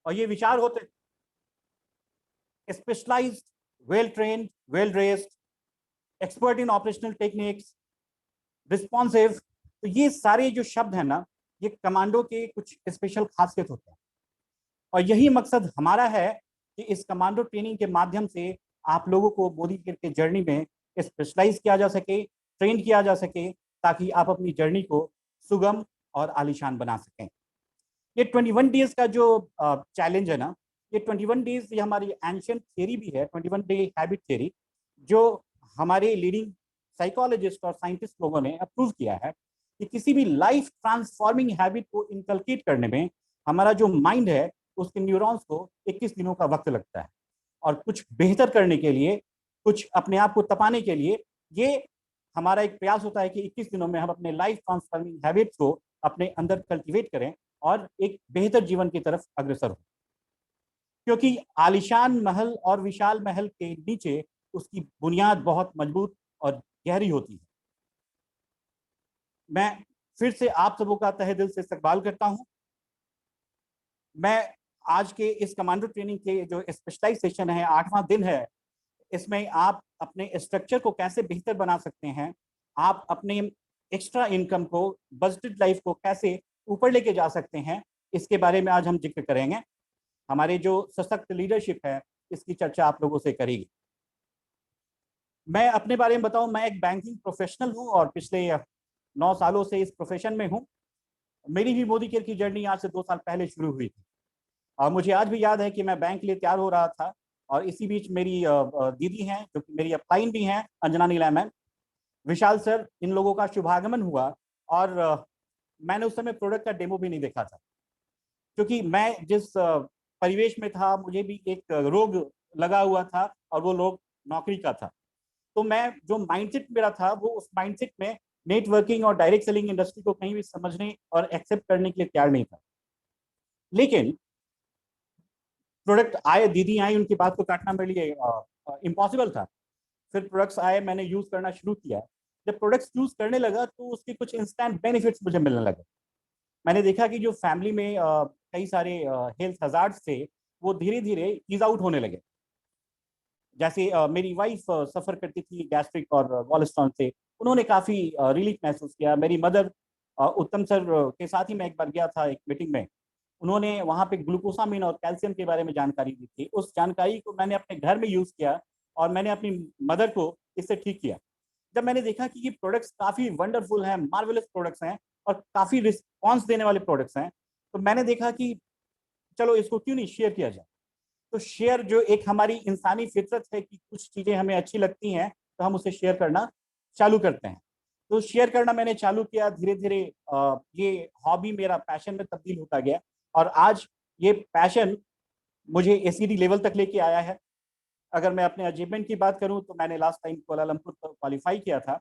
और ये विचार होते specialised, well trained, well dressed, expert in operational techniques, responsive. तो ये सारे जो शब्द हैं ना, ये कमांडो के कुछ स्पेशल खासियत होते हैं। और यही मकसद हमारा है कि इस कमांडो ट्रेनिंग के माध्यम से आप लोगों को मोदी के जर्नी में स्पेशलाइज किया जा सके, ट्रेन किया जा सके, ताकि आप अपनी जर्नी को सुगम और आलीशान बना सकें। ये 21 डेज का जो चैलेंज है ना, ये 21 डेज ये हमारी एंशिएंट थियरी भी है, 21 डे हैबिट थियरी, जो हमारे लीडिंग साइकोलॉजिस्ट और साइंटिस्ट लोगों ने अप्रूव किया है कि किसी भी लाइफ ट्रांसफॉर्मिंग हैबिट को इनकलकेट करने में हमारा जो माइंड है उसके न्यूरॉन्स को 21 दिनों का वक्त लगता है। और कुछ बेहतर करने के लिए, कुछ अपने आप को तपाने के लिए, ये हमारा एक प्रयास होता है कि 21 दिनों में हम अपने लाइफ ट्रांसफॉर्मिंग हैबिट्स को अपने अंदर कल्टीवेट करें और एक बेहतर जीवन की तरफ अग्रसर हो। क्योंकि आलीशान महल और विशाल महल के नीचे उसकी बुनियाद बहुत मजबूत और गहरी होती है। मैं फिर से आप सबों का तहे दिल से इस्तकबाल करता हूं। मैं आज के इस कमांडो ट्रेनिंग के जो स्पेशलाइज सेशन है, 8वां दिन है, इसमें आप अपने स्ट्रक्चर को कैसे बेहतर बना सकते हैं, आप अपने एक्स्ट्रा इनकम को, बजटेड लाइफ को कैसे ऊपर लेके जा सकते हैं, इसके बारे में आज हम जिक्र करेंगे। हमारे जो सशक्त लीडरशिप है, इसकी चर्चा आप लोगों से करेगी। मैं अपने बारे में बताऊं, मैं एक बैंकिंग प्रोफेशनल हूं और पिछले 9 सालों से इस प्रोफेशन में हूं। मेरी भी मोदी केयर की जर्नी आज से 2 साल पहले शुरू हुई थी। और मुझे आज भी याद है कि मैं बैंक के लिए तैयार हो रहा था और इसी बीच मेरी दीदी हैं, जो कि मेरी अपलाइन भी हैं, अंजना नीला मैम, विशाल सर, इन लोगों का शुभागमन हुआ। और मैंने उस समय प्रोडक्ट का डेमो भी नहीं देखा था, क्योंकि मैं जिस परिवेश में था, मुझे भी एक रोग लगा हुआ था और वो रोग नौकरी का था। तो मैं जो माइंडसेट मेरा था, वो उस माइंडसेट में नेटवर्किंग और डायरेक्ट सेलिंग इंडस्ट्री को कहीं भी समझने और एक्सेप्ट करने के लिए तैयार नहीं था। लेकिन प्रोडक्ट आए, दीदी आई, उनकी बात को काटना मेरे लिए इम्पॉसिबल था। फिर प्रोडक्ट्स आए, मैंने यूज करना शुरू किया। जब प्रोडक्ट्स यूज करने लगा तो उसके कुछ इंस्टेंट बेनिफिट्स मुझे मिलने लगे। मैंने देखा कि जो फैमिली में कई सारे हेल्थ हजार्ड्स थे, वो धीरे धीरे ईज आउट होने लगे। जैसे मेरी वाइफ सफ़र करती थी गैस्ट्रिक और वॉलस्टॉन से, उन्होंने काफ़ी रिलीफ महसूस किया। मेरी मदर, उत्तम सर के साथ ही मैं एक बार गया था एक मीटिंग में, उन्होंने वहाँ पे ग्लूकोसामिन और कैल्शियम के बारे में जानकारी दी थी। उस जानकारी को मैंने अपने घर में यूज़ किया और मैंने अपनी मदर को इससे ठीक किया। जब मैंने देखा कि ये प्रोडक्ट्स काफ़ी वंडरफुल हैं, मार्वेलस प्रोडक्ट्स हैं और काफ़ी रिस्पॉन्स देने वाले प्रोडक्ट्स हैं, तो मैंने देखा कि चलो इसको क्यों नहीं शेयर किया जाए। तो शेयर, जो एक हमारी इंसानी फितरत है कि कुछ चीज़ें हमें अच्छी लगती हैं तो हम उसे शेयर करना चालू करते हैं। तो शेयर करना मैंने चालू किया। धीरे धीरे ये हॉबी मेरा पैशन में तब्दील होता गया और आज ये पैशन मुझे एसीडी लेवल तक लेके आया है। अगर मैं अपने अचीवमेंट की बात करूं तो मैंने लास्ट टाइम कोलालमपुर क्वालिफाई किया था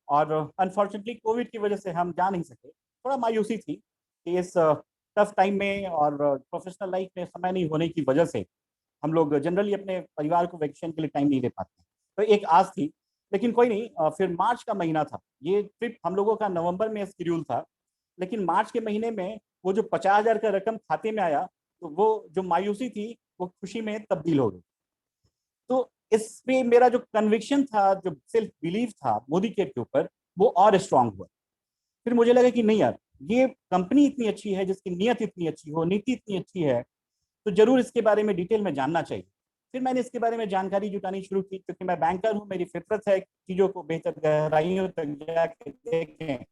और अनफॉर्चुनेटली कोविड की वजह से हम जा नहीं सके। थोड़ा मायूसी थी कि इस टफ टाइम में और प्रोफेशनल लाइफ में समय नहीं होने की वजह से हम लोग जनरली अपने परिवार को वैकेशन के लिए टाइम नहीं दे पाते। तो एक आस थी, लेकिन कोई नहीं। फिर मार्च का महीना था, ये ट्रिप हम लोगों का नवंबर में शेड्यूल था, लेकिन मार्च के महीने में वो जो 50,000 का रकम खाते में आया, तो वो जो मायूसी थी वो खुशी में तब्दील हो गई। तो इसमें मेरा जो कन्विक्शन था, जो सेल्फ बिलीव था मोदी केयर के ऊपर, वो और स्ट्रांग हुआ। फिर मुझे लगा कि नहीं यार, ये कंपनी इतनी अच्छी है, जिसकी नीयत इतनी अच्छी हो, नीति इतनी अच्छी है, तो जरूर इसके बारे में डिटेल में जानना चाहिए। फिर मैंने इसके बारे में जानकारी जुटानी शुरू की, क्योंकि मैं बैंकर हूँ, मेरी फितरत है चीज़ों को बेहतर गहराइयों तक जाके देखें।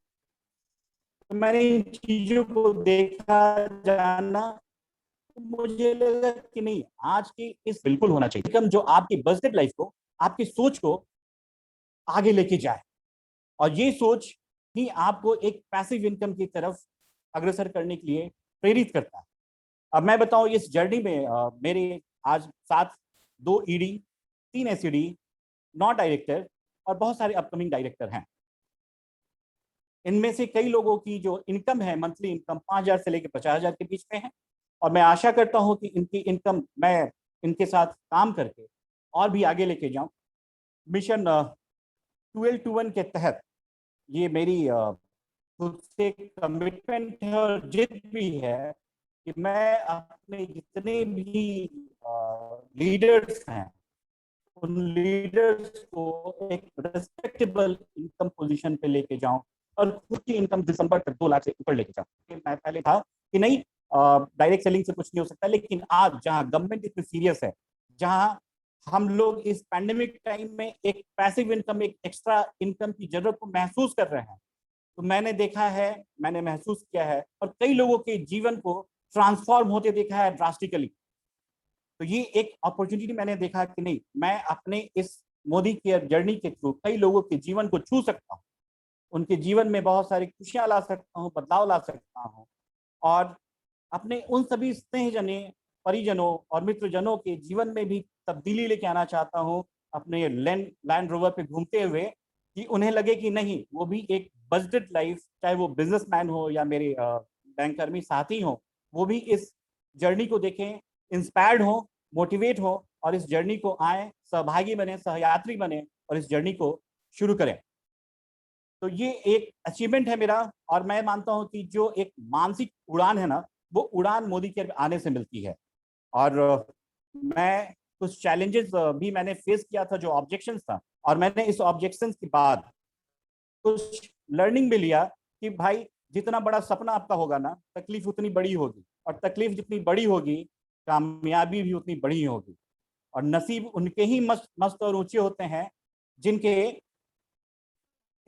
तो मैंने इन चीज़ों को देखा, जाना, तो मुझे लगा कि नहीं, आज की इस बिल्कुल होना चाहिए इनकम जो आपकी बजट लाइफ को, आपकी सोच को आगे लेके जाए, और ये सोच ही आपको एक पैसिव इनकम की तरफ अग्रसर करने के लिए प्रेरित करता है। अब मैं बताऊं, इस जर्नी में मेरे आज साथ 2 ईडी, 3 एसईडी, 9 डायरेक्टर और बहुत सारे अपकमिंग डायरेक्टर हैं। इनमें से कई लोगों की जो इनकम है, मंथली इनकम 5,000 से लेकर 50,000 के बीच में है, और मैं आशा करता हूं कि इनकी इनकम मैं इनके साथ काम करके और भी आगे लेके जाऊं। मिशन 1221 के तहत ये मेरी खुद से कमिटमेंट है और जिद भी है कि मैं अपने जितने भी लीडर्स हैं उन लीडर्स को एक रेस्पेक्टेबल इनकम पोजीशन पे लेके जाऊं और खुद की इनकम दिसंबर तक 2 लाख से ऊपर लेके जाऊं। मैं पहले था कि नहीं डायरेक्ट सेलिंग से कुछ नहीं हो सकता, लेकिन आज जहां गवर्नमेंट इतनी सीरियस है, जहां हम लोग इस पैंडेमिक टाइम में एक पैसिव इनकम, एक एक्स्ट्रा इनकम की जरूरत को महसूस कर रहे हैं, तो मैंने देखा है, मैंने महसूस किया है और कई लोगों के जीवन को ट्रांसफॉर्म होते देखा है ड्रास्टिकली। तो ये एक अपॉर्चुनिटी मैंने देखा कि नहीं, मैं अपने इस मोदी केयर जर्नी के थ्रू कई लोगों के जीवन को छू सकता हूँ, उनके जीवन में बहुत सारी खुशियां ला सकता हूँ, बदलाव ला सकता हूँ और अपने उन सभी स्नेहजनों, परिजनों और मित्रजनों के जीवन में भी तब्दीली लेके आना चाहता हूँ अपने लैंड रोवर पे घूमते हुए, कि उन्हें लगे कि नहीं, वो भी एक बजटेड लाइफ, चाहे वो बिजनेसमैन हो या मेरे बैंककर्मी साथी हो, वो भी इस जर्नी को देखें, इंस्पायर्ड हो, मोटिवेट हो और इस जर्नी को आए, सहभागी बने, सहयात्री बने और इस जर्नी को शुरू करें। तो ये एक अचीवमेंट है मेरा और मैं मानता हूं कि जो एक मानसिक उड़ान है ना, वो उड़ान मोदी के आने से मिलती है। और मैं कुछ चैलेंजेस भी मैंने फेस किया था, जो ऑब्जेक्शंस था, और मैंने इस ऑब्जेक्शंस के बाद कुछ लर्निंग भी लिया कि भाई जितना बड़ा सपना आपका होगा ना, तकलीफ उतनी बड़ी होगी, और तकलीफ जितनी बड़ी होगी कामयाबी भी उतनी बड़ी होगी। और नसीब उनके ही मस्त और ऊंचे होते हैं जिनके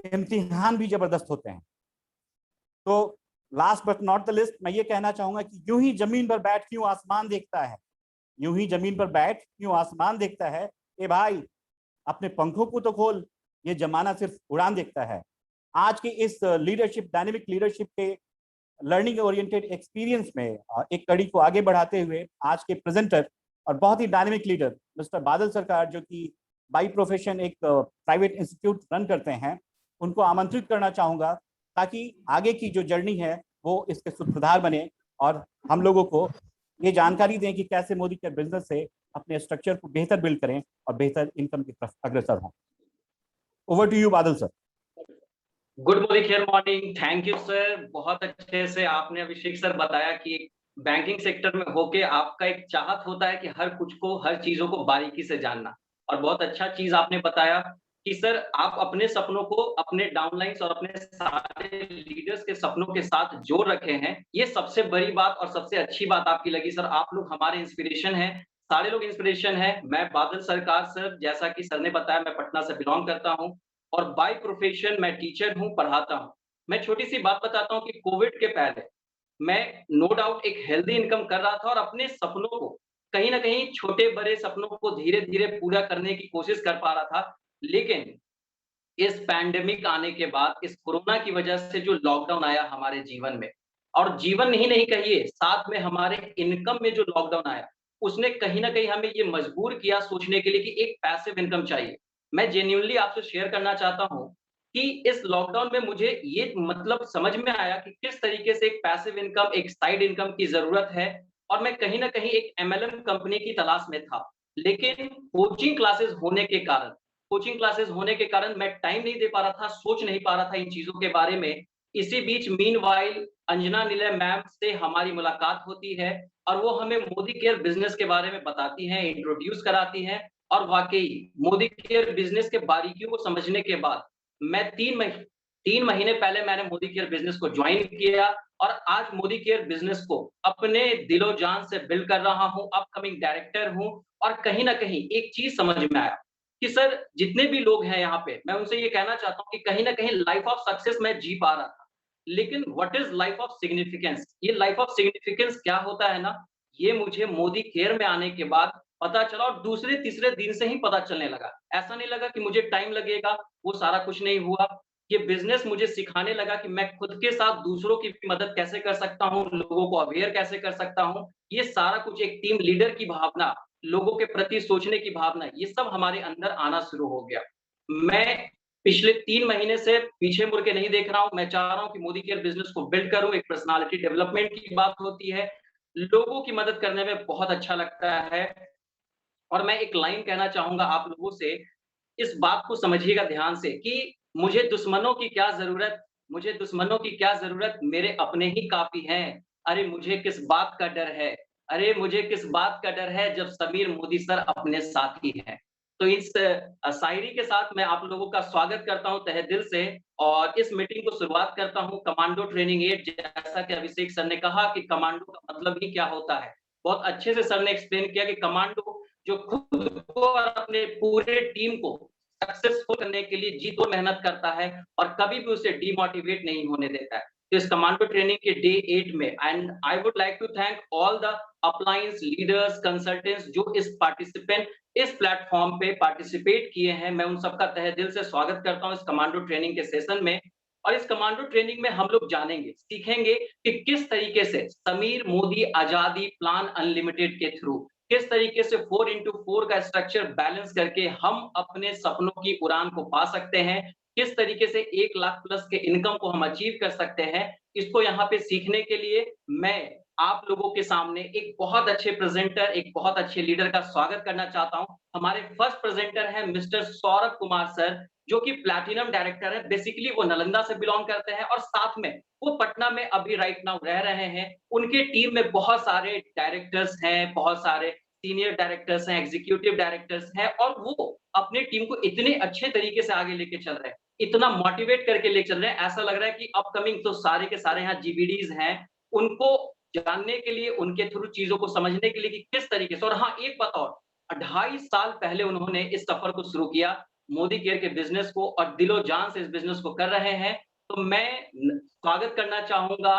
इम्तिहान भी जबरदस्त होते हैं। तो last but not the list, मैं ये कहना चाहूंगा कि यूं ही जमीन पर बैठ क्यों आसमान देखता है, यूं ही जमीन पर बैठ क्यों आसमान देखता है, ए भाई अपने पंखों को तो खोल, ये जमाना सिर्फ उड़ान देखता है। आज के इस लीडरशिप, डायनेमिक लीडरशिप के लर्निंग ओरिएंटेड एक्सपीरियंस में एक कड़ी को आगे बढ़ाते हुए आज के प्रेजेंटर और बहुत ही डायनेमिक लीडर मिस्टर बादल सरकार, जो कि बाई प्रोफेशन एक प्राइवेट इंस्टीट्यूट रन करते हैं, उनको आमंत्रित करना चाहूंगा ताकि आगे की जो जर्नी है वो इसके सूत्रधार बने और हम लोगों को ये जानकारी दें कि कैसे मोदी के बिजनेस से अपने स्ट्रक्चर को बेहतर बिल्ड करें और बेहतर इनकम की तरफ अग्रसर हों। Over to you Badal sir. Good morning, care morning. Thank you sir. बहुत अच्छे से आपने अभिषेक सर बताया कि बैंकिंग सेक्टर में होके आपका एक चाहत होता है कि हर कुछ को, हर चीजों को बारीकी से जानना, और बहुत अच्छा चीज आपने बताया कि सर आप अपने सपनों को अपने डाउनलाइंस और अपने सारे लीडर्स के सपनों के साथ जोड़ रखे हैं। ये सबसे बड़ी बात और सबसे अच्छी बात आपकी लगी सर। आप लोग हमारे इंस्पिरेशन हैं, सारे लोग इंस्पिरेशन हैं। मैं बादल सरकार सर, जैसा कि सर ने बताया, मैं पटना से बिलोंग करता हूं और बाय प्रोफेशन मैं टीचर हूं, पढ़ाता हूं। मैं छोटी सी बात बताता हूं कि कोविड के पहले मैं नो डाउट एक हेल्दी इनकम कर रहा था और अपने सपनों को, कहीं ना कहीं छोटे बड़े सपनों को धीरे धीरे पूरा करने की कोशिश कर पा रहा था। लेकिन इस पैंडेमिक आने के बाद, इस कोरोना की वजह से जो लॉकडाउन आया हमारे जीवन में, और जीवन ही नहीं कहिए, साथ में हमारे इनकम में जो लॉकडाउन आया, उसने कहीं ना कहीं हमें ये मजबूर किया सोचने के लिए कि एक पैसिव इनकम चाहिए। मैं जेन्युइनली आपसे शेयर करना चाहता हूं कि इस लॉकडाउन में मुझे ये मतलब समझ में आया कि किस तरीके से एक पैसिव इनकम, एक साइड इनकम की जरूरत है। और मैं कहीं ना कहीं एक एमएलएम कंपनी की तलाश में था, लेकिन कोचिंग क्लासेस होने के कारण मैं टाइम नहीं दे पा रहा था, सोच नहीं पा रहा था इन चीजों के बारे में। इसी बीच मीनवाइल अंजना निलय मैम से हमारी मुलाकात होती है और वो हमें मोदी केयर बिजनेस के बारे में बताती हैं, इंट्रोड्यूस कराती हैं। और वाकई मोदी केयर बिजनेस के बारीकियों को समझने के बाद मैं 3 महीने पहले मैंने मोदी केयर बिजनेस को ज्वाइन किया और आज मोदी केयर बिजनेस को अपने दिलो जान से बिल्ड कर रहा हूं, अपकमिंग डायरेक्टर हूं। और कहीं ना कहीं एक चीज समझ में आया कि सर जितने भी लोग हैं यहाँ पे, मैं उनसे ये कहना चाहता हूँ कि कहीं ना कहीं लाइफ ऑफ सक्सेस मैं जी पा रहा था, लेकिन what is life of significance, ये लाइफ ऑफ सिग्निफिकेंस क्या होता है ना, ये मुझे मोदी केयर में आने के बाद पता चला और दूसरे तीसरे दिन से ही पता चलने लगा। ऐसा नहीं लगा कि मुझे टाइम लगेगा, वो सारा कुछ नहीं हुआ। ये बिजनेस मुझे सिखाने लगा कि मैं खुद के साथ दूसरों की भी मदद कैसे कर सकता हूँ, लोगों को अवेयर कैसे कर सकता हूँ। ये सारा कुछ एक टीम लीडर की भावना, लोगों के प्रति सोचने की भावना, ये सब हमारे अंदर आना शुरू हो गया। मैं पिछले 3 महीने से पीछे मुड़ के नहीं देख रहा हूं। मैं चाह रहा हूं कि मोदी केयर बिजनेस को बिल्ड करूं। एक पर्सनालिटी डेवलपमेंट की बात होती है, लोगों की मदद करने में बहुत अच्छा लगता है। और मैं एक लाइन कहना चाहूंगा आप लोगों से, इस बात को समझिएगा ध्यान से कि मुझे दुश्मनों की क्या जरूरत, मुझे दुश्मनों की क्या जरूरत, मेरे अपने ही काफी हैं। अरे मुझे किस बात का डर है, अरे मुझे किस बात का डर है, जब समीर मोदी सर अपने साथी हैं। तो इस शायरी के साथ मैं आप लोगों का स्वागत करता हूँ तहे दिल से, और इस मीटिंग को शुरुआत करता हूँ कमांडो ट्रेनिंग 8। जैसा कि अभिषेक सर ने कहा कि कमांडो का मतलब ही क्या होता है। बहुत अच्छे से सर ने एक्सप्लेन किया कि कमांडो जो खुद को और अपने पूरे टीम को सक्सेसफुल करने के लिए जी तोड़ मेहनत करता है और कभी भी उसे डिमोटिवेट नहीं होने देता है। तो इस कमांडो ट्रेनिंग के डे 8 में, and I would like to thank all the appliance leaders, consultants जो इस प्लेटफॉर्म पे पार्टिसिपेट किए हैं। मैं उन सबका तहे दिल से स्वागत करता हूँ इस कमांडो ट्रेनिंग के सेशन में। और इस कमांडो ट्रेनिंग में हम लोग जानेंगे, सीखेंगे कि किस तरीके से समीर मोदी आजादी प्लान अनलिमिटेड के थ्रू किस तरीके से 4x4 का स्ट्रक्चर बैलेंस करके हम अपने सपनों की उड़ान को पा सकते हैं, किस तरीके से 1 लाख प्लस के इनकम को हम अचीव कर सकते हैं। इसको यहाँ पे सीखने के लिए मैं आप लोगों के सामने एक बहुत अच्छे प्रेजेंटर, एक बहुत अच्छे लीडर का स्वागत करना चाहता हूं। हमारे फर्स्ट प्रेजेंटर हैं मिस्टर सौरभ कुमार सर, जो कि प्लैटिनम डायरेक्टर है। बेसिकली वो नालंदा से बिलोंग करते हैं और साथ में वो पटना में अभी राइट नाउ रह रहे हैं। उनके टीम में बहुत सारे डायरेक्टर्स हैं, बहुत सारे सीनियर डायरेक्टर्स हैं, एग्जीक्यूटिव डायरेक्टर्स हैं, और वो अपनी टीम को इतने अच्छे तरीके से आगे लेके चल रहे हैं, इतना मोटिवेट करके लेके चल रहे हैं। ऐसा लग रहा है कि अपकमिंग तो सारे के सारे यहाँ जीबीडीज हैं, उनको जानने के लिए, उनके थ्रू चीजों को समझने के लिए कि किस तरीके से। और हाँ, एक बात और, 2.5 साल पहले उन्होंने इस सफर को शुरू किया, मोदी केयर के बिजनेस को, और दिलो जान से इस बिजनेस को कर रहे हैं। तो मैं स्वागत करना चाहूंगा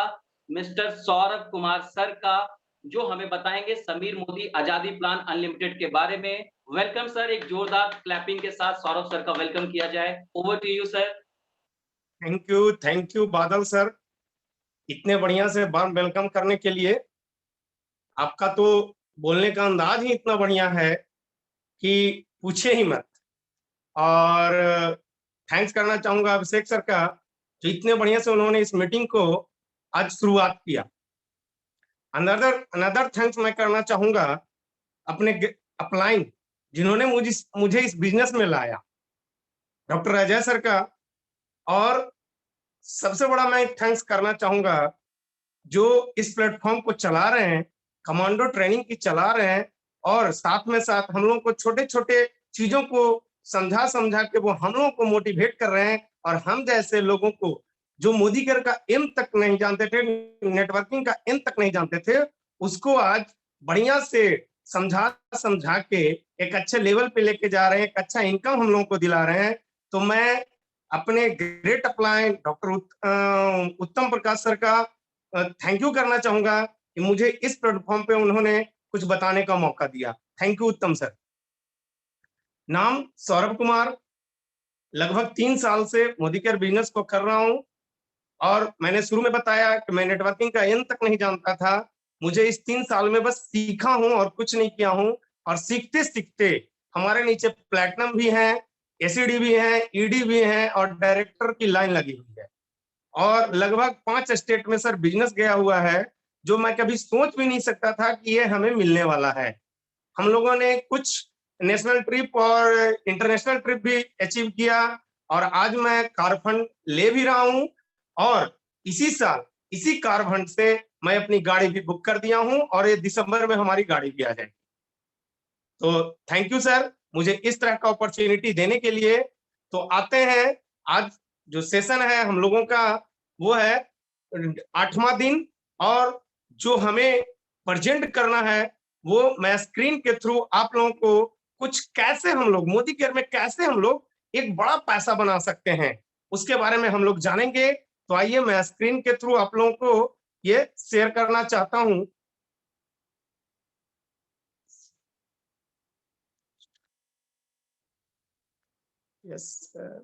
मिस्टर सौरभ कुमार सर का, जो हमें बताएंगे समीर मोदी आजादी प्लान अनलिमिटेड के बारे में। वेलकम सर, एक जोरदार क्लैपिंग के साथ सौरभ सर का वेलकम किया जाए। Over to you sir. Thank you Badal sir, इतने बढ़िया से वार्म वेलकम करने के लिए। आपका तो बोलने का अंदाज ही इतना बढ़िया है कि पूछे ही मत। और थैंक्स करना चाहूंगा अभिषेक सर का, जो इतने बढ़िया से उन्होंने इस मीटिंग को आज शुरुआत किया। अनदर थैंक्स मैं करना चाहूंगा अपने अपलाइन, जिन्होंने मुझे इस बिजनेस में लाया, डॉक्टर अजय सर का। और सबसे बड़ा मैं थैंक्स करना चाहूंगा जो इस प्लेटफॉर्म को चला रहे हैं, कमांडो ट्रेनिंग की चला रहे हैं, और साथ में साथ हम लोगों को छोटे छोटे चीजों को समझा के वो हम लोगों को मोटिवेट कर रहे हैं। और हम जैसे लोगों को जो मोदी केयर का एम तक नहीं जानते थे, नेटवर्किंग का एम तक नहीं जानते थे, उसको आज बढ़िया से समझा के एक अच्छे लेवल पे लेके जा रहे हैं, एक अच्छा इनकम हम लोगों को दिला रहे हैं। तो मैं अपने ग्रेट अपलाइन डॉक्टर उत्तम प्रकाश सर का थैंक यू करना चाहूंगा कि मुझे इस प्लेटफॉर्म पे उन्होंने कुछ बताने का मौका दिया। थैंक यू उत्तम सर। नाम सौरभ कुमार, लगभग 3 साल से मोदी केयर बिजनेस को कर रहा हूं। और मैंने शुरू में बताया कि मैं नेटवर्किंग का एन तक नहीं जानता था। मुझे इस 3 साल में बस सीखा हूं और कुछ नहीं किया हूं। और सीखते सीखते हमारे नीचे प्लैटिनम भी है, एसीडी भी है, ईडी भी है, और डायरेक्टर की लाइन लगी हुई है। और लगभग 5 स्टेट में सर बिजनेस गया हुआ है, जो मैं कभी सोच भी नहीं सकता था कि ये हमें मिलने वाला है। हम लोगों ने कुछ नेशनल ट्रिप और इंटरनेशनल ट्रिप भी अचीव किया, और आज मैं कार फंड ले भी रहा हूं। और इसी साल इसी कार फंड से मैं अपनी गाड़ी भी बुक कर दिया हूं, और ये दिसंबर में हमारी गाड़ी भी आ जाएगी। तो थैंक यू सर, मुझे इस तरह का अपॉर्चुनिटी देने के लिए। तो आते हैं, आज जो सेशन है हम लोगों का वो है 8वां दिन, और जो हमें प्रेजेंट करना है वो मैं स्क्रीन के थ्रू आप लोगों को कुछ कैसे हम लोग मोदी केयर में कैसे हम लोग एक बड़ा पैसा बना सकते हैं उसके बारे में हम लोग जानेंगे। तो आइए मैं स्क्रीन के थ्रू आप लोगों को ये शेयर करना चाहता हूं। Yes sir,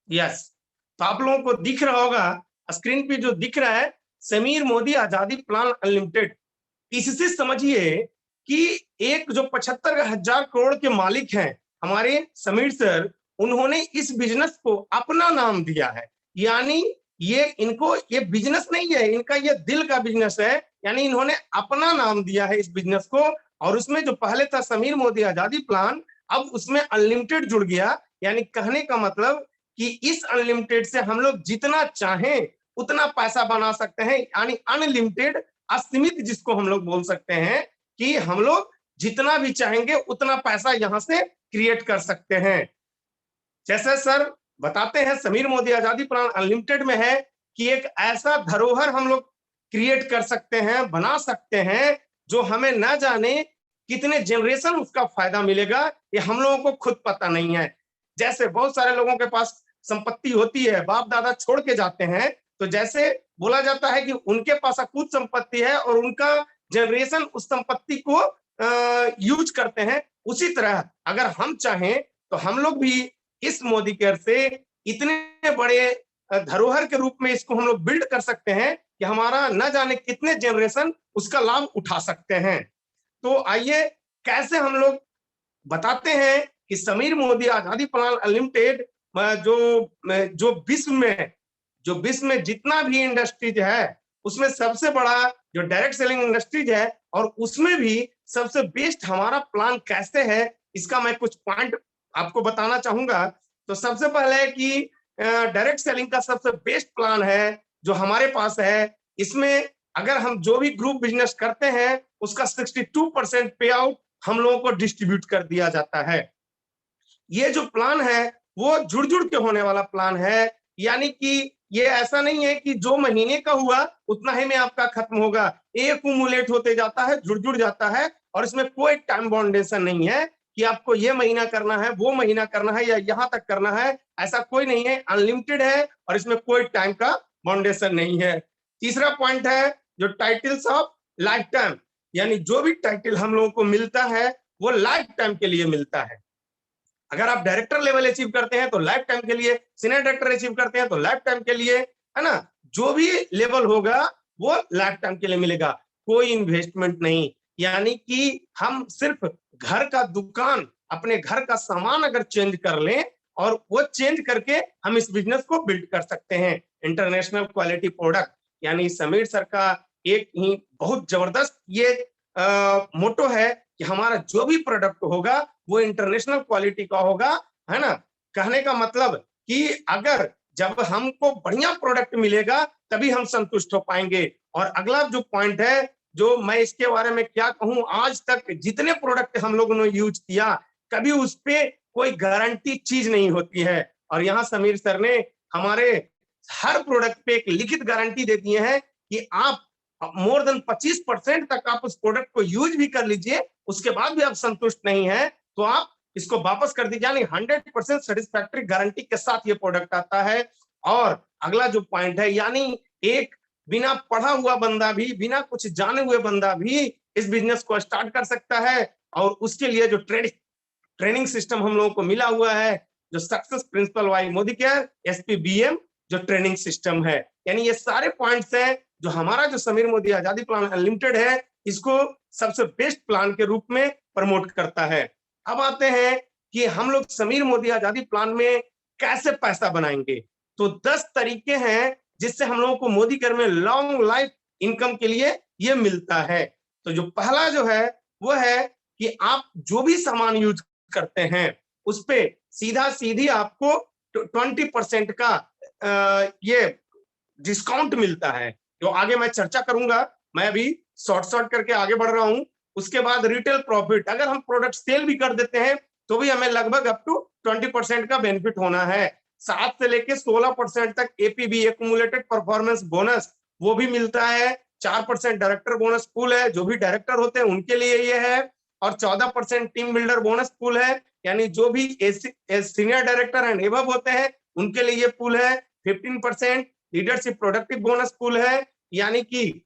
yes. तो आप लोगों को दिख रहा होगा स्क्रीन पे, जो दिख रहा है समीर मोदी आजादी प्लान अनलिमिटेड। इससे समझिए कि एक जो 75,000 करोड़ के मालिक हैं हमारे समीर सर, उन्होंने इस बिजनेस को अपना नाम दिया है। यानी ये इनको ये बिजनेस नहीं है, इनका ये दिल का बिजनेस है। यानी इन्होंने अपना नाम दिया है इस बिजनेस को। और उसमें जो पहले था समीर मोदी आजादी प्लान, अब उसमें अनलिमिटेड जुड़ गया, यानी कहने का मतलब कि इस अनलिमिटेड से हम लोग जितना चाहें उतना पैसा बना सकते हैं, यानी अनलिमिटेड, असीमित जिसको हम लोग बोल सकते हैं कि हम लोग जितना भी चाहेंगे उतना पैसा यहां से क्रिएट कर सकते हैं। जैसे सर बताते हैं समीर मोदी आजादी प्लान अनलिमिटेड में है कि एक ऐसा धरोहर हम लोग क्रिएट कर सकते हैं, बना सकते हैं, जो हमें ना जाने कितने जनरेशन उसका फायदा मिलेगा, ये हम लोगों को खुद पता नहीं है। जैसे बहुत सारे लोगों के पास संपत्ति होती है, बाप दादा छोड़ के जाते हैं, तो जैसे बोला जाता है कि उनके पास अकूत संपत्ति है और उनका जनरेशन उस संपत्ति को यूज करते हैं, उसी तरह अगर हम चाहें तो हम लोग भी इस मोदी केयर से इतने बड़े धरोहर के रूप में इसको हम लोग बिल्ड कर सकते हैं कि हमारा न जाने कितने जनरेशन उसका लाभ उठा सकते हैं। तो आइए कैसे हम लोग बताते हैं कि समीर मोदी आजादी प्लान अनलिमिटेड जो विश्व में जितना भी इंडस्ट्रीज है उसमें सबसे बड़ा जो डायरेक्ट सेलिंग इंडस्ट्रीज है, और उसमें भी सबसे बेस्ट हमारा प्लान कैसे है, इसका मैं कुछ पॉइंट आपको बताना चाहूंगा। तो सबसे पहले है कि डायरेक्ट सेलिंग का सबसे बेस्ट प्लान है जो हमारे पास है। इसमें अगर हम जो भी ग्रुप बिजनेस करते हैं उसका 62% पे आउट हम लोगों को डिस्ट्रीब्यूट कर दिया जाता है। ये जो प्लान है वो जुड़ जुड़ के होने वाला प्लान है, यानी कि ये ऐसा नहीं है कि जो महीने का हुआ उतना ही में आपका खत्म होगा, ये एक्यूमुलेट होते जाता है, जुड़ जुड़ जाता है, और इसमें कोई टाइम बाउंडेशन नहीं है कि आपको ये महीना करना है, वो महीना करना है, या यहाँ तक करना है, ऐसा कोई नहीं है। अनलिमिटेड है और इसमें कोई टाइम का बाउंडेशन नहीं है। तीसरा पॉइंट है जो टाइटल्स ऑफ लाइफ टाइम, यानी जो भी टाइटल हम लोगों को मिलता है वो लाइफ टाइम के लिए मिलता है। अगर आप डायरेक्टर लेवल अचीव करते हैं तो लाइफ टाइम के लिए, सीनियर डायरेक्टर अचीव करते हैं तो लाइफ टाइम के लिए, है ना, जो भी लेवल होगा वो लाइफ टाइम के लिए मिलेगा, कोई इन्वेस्टमेंट नहीं। यानी कि हम सिर्फ घर का दुकान, अपने घर का सामान अगर चेंज कर लें और वो चेंज करके हम इस बिजनेस को बिल्ड कर सकते हैं। इंटरनेशनल क्वालिटी प्रोडक्ट, यानी समीर सर का एक ही बहुत जबरदस्त ये मोटो है कि हमारा जो भी प्रोडक्ट होगा वो इंटरनेशनल क्वालिटी का होगा, है ना। कहने का मतलब कि अगर जब हमको बढ़िया प्रोडक्ट मिलेगा तभी हम संतुष्ट हो पाएंगे। और अगला जो पॉइंट है, जो मैं इसके बारे में क्या कहूं, आज तक जितने प्रोडक्ट हम लोगों ने यूज किया कभी उस पे कोई गारंटी चीज नहीं होती है, और यहाँ समीर सर ने हमारे हर प्रोडक्ट पे एक लिखित गारंटी दे दिए हैं कि आप मोर देन 25% तक आप उस प्रोडक्ट को यूज भी कर लीजिए, उसके बाद भी आप संतुष्ट नहीं है तो आप इसको वापस कर दीजिए, यानी 100% सेटिस्फैक्टरी गारंटी के साथ ये प्रोडक्ट आता है। और अगला जो पॉइंट है, यानी एक बिना पढ़ा हुआ बंदा भी, बिना कुछ जाने हुए बंदा भी इस बिजनेस को स्टार्ट कर सकता है, और उसके लिए जो ट्रेनिंग सिस्टम हम लोगों को मिला हुआ है, जो success principle why Modicare SPBM जो ट्रेनिंग सिस्टम है, यानी ये सारे पॉइंट्स हैं जो हमारा जो समीर मोदी आजादी प्लान अनलिमिटेड है इसको सबसे बेस्ट प्लान के रूप में प्रमोट करता है। अब आते हैं कि हम लोग समीर मोदी आजादी प्लान में कैसे पैसा बनाएंगे। तो 10 तरीके हैं जिससे हम लोगों को मोदी केयर में लॉन्ग लाइफ इनकम के लिए ये मिलता है। तो जो पहला जो है वो है कि आप जो भी सामान यूज करते हैं उस पे सीधी आपको 20% का ये डिस्काउंट मिलता है, जो आगे मैं चर्चा करूंगा। मैं अभी शॉर्ट करके आगे बढ़ रहा हूं। उसके बाद रिटेल प्रॉफिट, अगर हम प्रोडक्ट सेल भी कर देते हैं तो भी हमें लगभग अप टू 20% का बेनिफिट होना है। 7 से लेके 16% तक APB एक्यूमुलेटेड परफॉर्मेंस बोनस वो भी मिलता है। 4% डायरेक्टर बोनस पूल है, जो भी डायरेक्टर होते हैं उनके लिए ये है। और 14% टीम बिल्डर बोनस पूल है, यानी जो भी सीनियर डायरेक्टर एंड एबव होते हैं उनके लिए ये पूल है। 15% लीडरशिप प्रोडक्टिव बोनस पूल है, यानी कि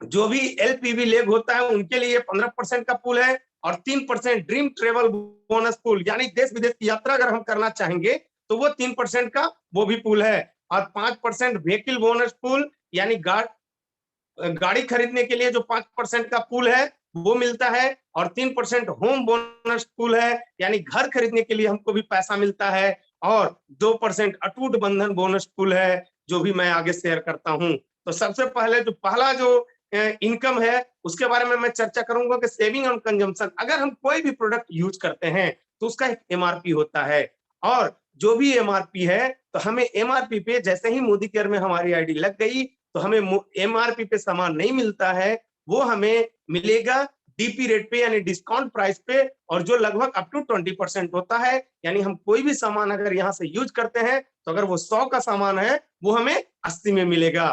जो भी LPV लेग होता है उनके लिए 15% का पूल है। और 3% ड्रीम ट्रेवल बोनस पूल, यानी देश विदेश की यात्रा अगर हम करना चाहेंगे तो वो 3% का वो भी पूल है। और 5% व्हीकल बोनस पूल, यानी गाड़ी खरीदने के लिए जो 5% का पूल है वो मिलता है। और 3% होम बोनस पूल है, यानी घर खरीदने के लिए हमको भी पैसा मिलता है। और 2% अटूट बंधन बोनस पूल है, जो भी मैं आगे शेयर करता हूं। तो सबसे पहले जो पहला जो इनकम है उसके बारे में मैं चर्चा करूंगा कि सेविंग ऑन कंजम्पशन। अगर हम कोई भी प्रोडक्ट यूज करते हैं तो उसका एक एमआरपी होता है, और जो भी एमआरपी है तो हमें एमआरपी पे जैसे ही मोदी केयर में हमारी आईडी लग गई तो हमें एमआरपी पे सामान नहीं मिलता है, वो हमें मिलेगा डीपी रेट पे यानी डिस्काउंट प्राइस पे, और जो लगभग अप टू 20% होता है। यानी हम कोई भी सामान अगर यहाँ से यूज करते हैं तो अगर वो 100 का सामान है वो हमें 80 में मिलेगा।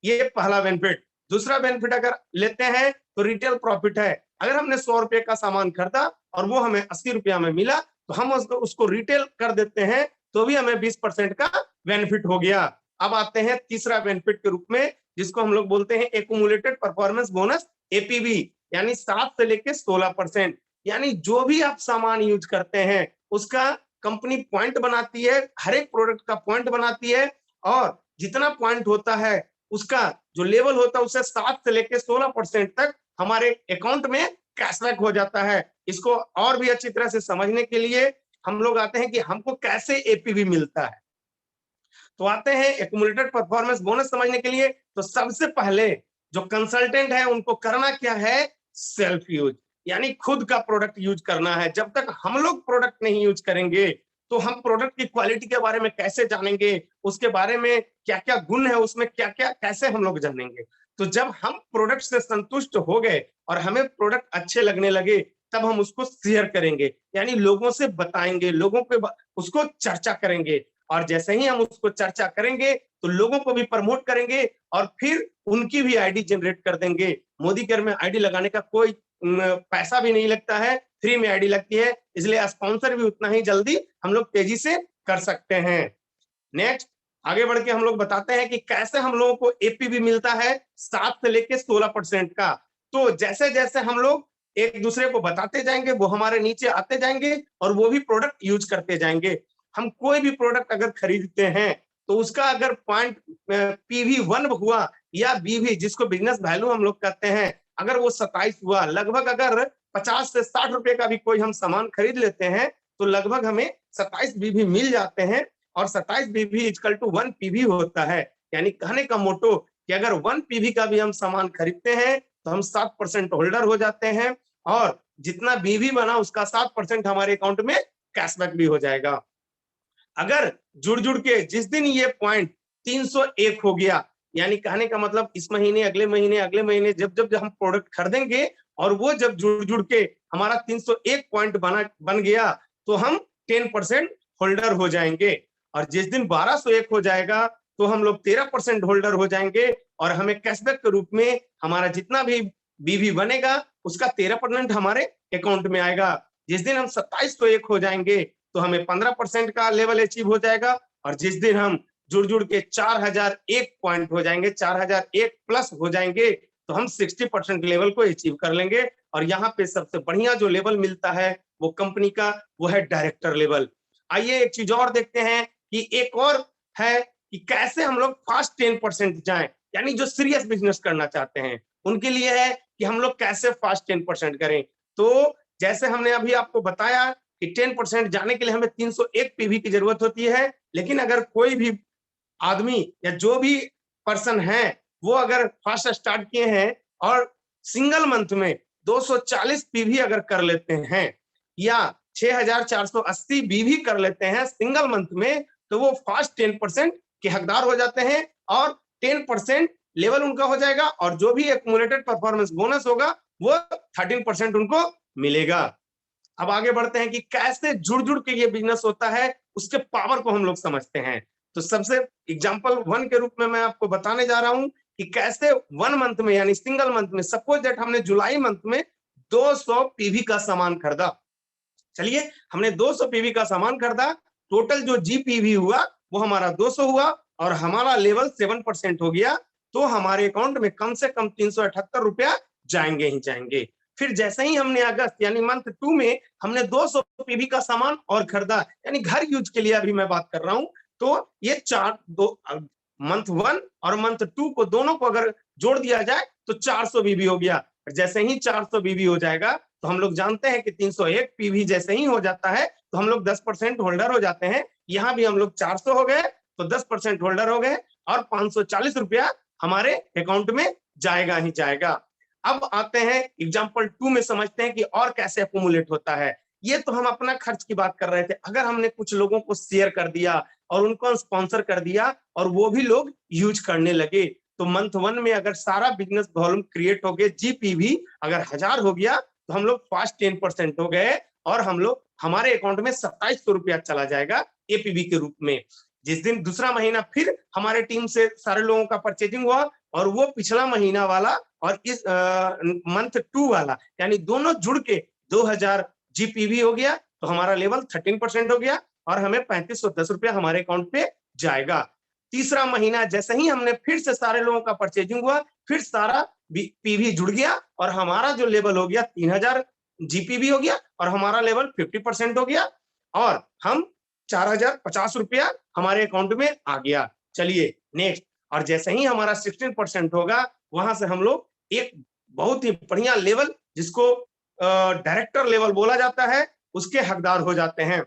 ये पहला बेनिफिट। दूसरा बेनिफिट अगर लेते हैं तो रिटेल प्रॉफिट है। अगर हमने 100 रुपए का सामान खरीदा और वो हमें 80 रुपया में मिला तो हम उसको रिटेल कर देते हैं तो भी हमें 20% का बेनिफिट हो गया। अब आते हैं तीसरा बेनिफिट के रूप में, जिसको हम लोग बोलते हैं एक्यूमुलेटेड परफॉर्मेंस बोनस, एपीवी, यानी 7 से लेके 16%। यानी जो भी आप सामान यूज करते हैं उसका कंपनी पॉइंट बनाती है, हर एक प्रोडक्ट का पॉइंट बनाती है, और जितना पॉइंट होता है उसका जो लेवल होता है उससे 7 से लेके 16% तक हमारे अकाउंट में कैशबैक हो जाता है। इसको और भी अच्छी तरह से समझने के लिए हम लोग आते हैं कि हमको कैसे एपीवी मिलता है। तो आते हैं एक्यूमुलेटेड परफॉर्मेंस बोनस समझने के लिए। तो सबसे पहले जो कंसल्टेंट है उनको करना क्या है, सेल्फ यूज, यानी खुद का प्रोडक्ट यूज करना है। जब तक हम लोग प्रोडक्ट नहीं यूज करेंगे तो हम प्रोडक्ट की क्वालिटी के बारे में कैसे जानेंगे, उसके बारे में क्या क्या गुण है, उसमें क्या क्या कैसे हम लोग जानेंगे। तो जब हम प्रोडक्ट से संतुष्ट हो गए और हमें प्रोडक्ट अच्छे लगने लगे तब हम उसको शेयर करेंगे, यानी लोगों से बताएंगे, लोगों के उसको चर्चा करेंगे, और जैसे ही हम उसको चर्चा करेंगे तो लोगों को भी प्रमोट करेंगे और फिर उनकी भी आईडी जनरेट कर देंगे। मोदी केयर में आईडी लगाने का कोई पैसा भी नहीं लगता है, फ्री में आईडी लगती है, इसलिए स्पॉन्सर भी उतना ही जल्दी हम लोग तेजी से कर सकते हैं। नेक्स्ट आगे बढ़ के हम लोग बताते हैं कि कैसे हम लोगों को एपीवी मिलता है 7 से लेके 16% का। तो जैसे जैसे हम लोग एक दूसरे को बताते जाएंगे वो हमारे नीचे आते जाएंगे और वो भी प्रोडक्ट यूज करते जाएंगे। हम कोई भी प्रोडक्ट अगर खरीदते हैं तो उसका अगर पॉइंट पीवी 1 हुआ या बीवी, जिसको बिजनेस वैल्यू हम लोग कहते हैं, अगर वो 27 हुआ, लगभग अगर 50 से 60 रुपए का भी कोई हम सामान खरीद लेते हैं तो लगभग हमें 27 बीवी मिल जाते हैं, और 27 बीवी इक्वल टू 1 पीवी होता है। यानी कहने का मोटो कि अगर 1 पीवी का भी हम सामान खरीदते हैं तो हम 7% होल्डर हो जाते हैं, और जितना बीवी बना उसका 7% हमारे अकाउंट में कैशबैक भी हो जाएगा। अगर जुड़ जुड़ के जिस दिन ये पॉइंट 301 हो गया, यानी कहने का मतलब इस महीने, अगले महीने जब जब हम प्रोडक्ट खरीदेंगे और वो जब जुड़ जुड़ के हमारा 301 पॉइंट बन गया तो हम 10% होल्डर हो जाएंगे, और जिस दिन 1201 हो जाएगा तो हम लोग 13% होल्डर हो जाएंगे, और हमें कैशबैक के रूप में हमारा जितना भी बीवी बनेगा उसका 13% हमारे अकाउंट में आएगा। जिस दिन हम 2701 हो जाएंगे तो हमें 15% का लेवल अचीव हो जाएगा, और जिस दिन हम जुड़ जुड़ के 4001 पॉइंट हो जाएंगे, 4001 प्लस हो जाएंगे, तो हम 60% लेवल को अचीव कर लेंगे। और यहाँ पे सबसे बढ़िया जो लेवल मिलता है वो कंपनी का, वो है डायरेक्टर लेवल। आइए एक चीज और देखते हैं कि एक और है कि कैसे हम लोग फास्ट 10% जाएं, यानी जो सीरियस बिजनेस करना चाहते हैं उनके लिए है कि हम लोग कैसे फास्ट 10% करें। तो जैसे हमने अभी आपको बताया कि 10% जाने के लिए हमें 301 पीवी की जरूरत होती है, लेकिन अगर कोई भी आदमी या जो भी पर्सन है वो अगर फास्ट स्टार्ट किए हैं और सिंगल मंथ में 240 पीवी अगर कर लेते हैं या 6480 बीवी कर लेते हैं सिंगल मंथ में, तो वो फास्ट 10% के हकदार हो जाते हैं, और 10% लेवल उनका हो जाएगा, और जो भी एक्यूमुलेटेड परफॉर्मेंस बोनस होगा वो 13% उनको मिलेगा। अब आगे बढ़ते हैं कि कैसे जुड़ जुड़ के ये बिजनेस होता है, उसके पावर को हम लोग समझते हैं। तो सबसे एग्जांपल 1 के रूप में मैं आपको बताने जा रहा हूं कि कैसे 1 मंथ में यानी सिंगल मंथ में, सपोज दैट हमने जुलाई मंथ में 200 पीवी का सामान खरीदा। चलिए हमने 200 पीवी का सामान खरीदा, टोटल जो जीपीवी हुआ वो हमारा 200 हुआ और हमारा लेवल 7% हो गया, तो हमारे अकाउंट में कम से कम 378 रुपया जाएंगे ही जाएंगे। फिर जैसे ही हमने अगस्त यानी मंथ 2 में हमने 200 पीवी का सामान और खरीदा, यानी घर यूज के लिए अभी मैं बात कर रहा हूं, तो ये मंथ 1 और मंथ 2 को दोनों को अगर जोड़ दिया जाए तो 400 बीवी हो गया। जैसे ही 400 बीवी हो जाएगा तो हम लोग जानते हैं कि 301 पीवी जैसे ही हो जाता है तो हम लोग 10% होल्डर हो जाते हैं। यहां भी हम लोग 400 हो गए तो 10% होल्डर हो गए, और 540 रुपया हमारे अकाउंट में जाएगा ही जाएगा। अब आते हैं एग्जांपल 2 में, समझते हैं कि और कैसे एक्यूमुलेट होता है। ये तो हम अपना खर्च की बात कर रहे थे। अगर हमने कुछ लोगों को शेयर कर दिया और उनको स्पॉन्सर कर दिया और वो भी लोग यूज करने लगे, तो मंथ 1 में अगर सारा बिजनेस वॉल्यूम क्रिएट हो गया, जीपीवी अगर 1000 हो गया, तो हम लोग फास्ट 10% हो गए और हम लोग हमारे अकाउंट में 2700 रुपया चला जाएगा एपीवी के रूप में। जिस दिन दूसरा महीना फिर हमारे टीम से सारे लोगों का परचेजिंग हुआ और वो पिछला महीना वाला और इस मंथ 2 वाला यानी दोनों जुड़ के 2000 जीपीवी हो गया, तो हमारा लेवल 13% हो गया और हमें 3510 रुपया हमारे अकाउंट पे जाएगा। तीसरा महीना जैसे ही हमने फिर से सारे लोगों का परचेजिंग हुआ, फिर सारा पीवी जुड़ गया और हमारा जो लेवल हो गया 3000 जीपीवी हो गया और हमारा लेवल 50% हो गया और हम 4050 रुपया हमारे अकाउंट में आ गया। चलिए नेक्स्ट, और जैसे ही हमारा 16% होगा, वहां से हम लोग एक बहुत ही बढ़िया लेवल जिसको डायरेक्टर लेवल बोला जाता है उसके हकदार हो जाते हैं।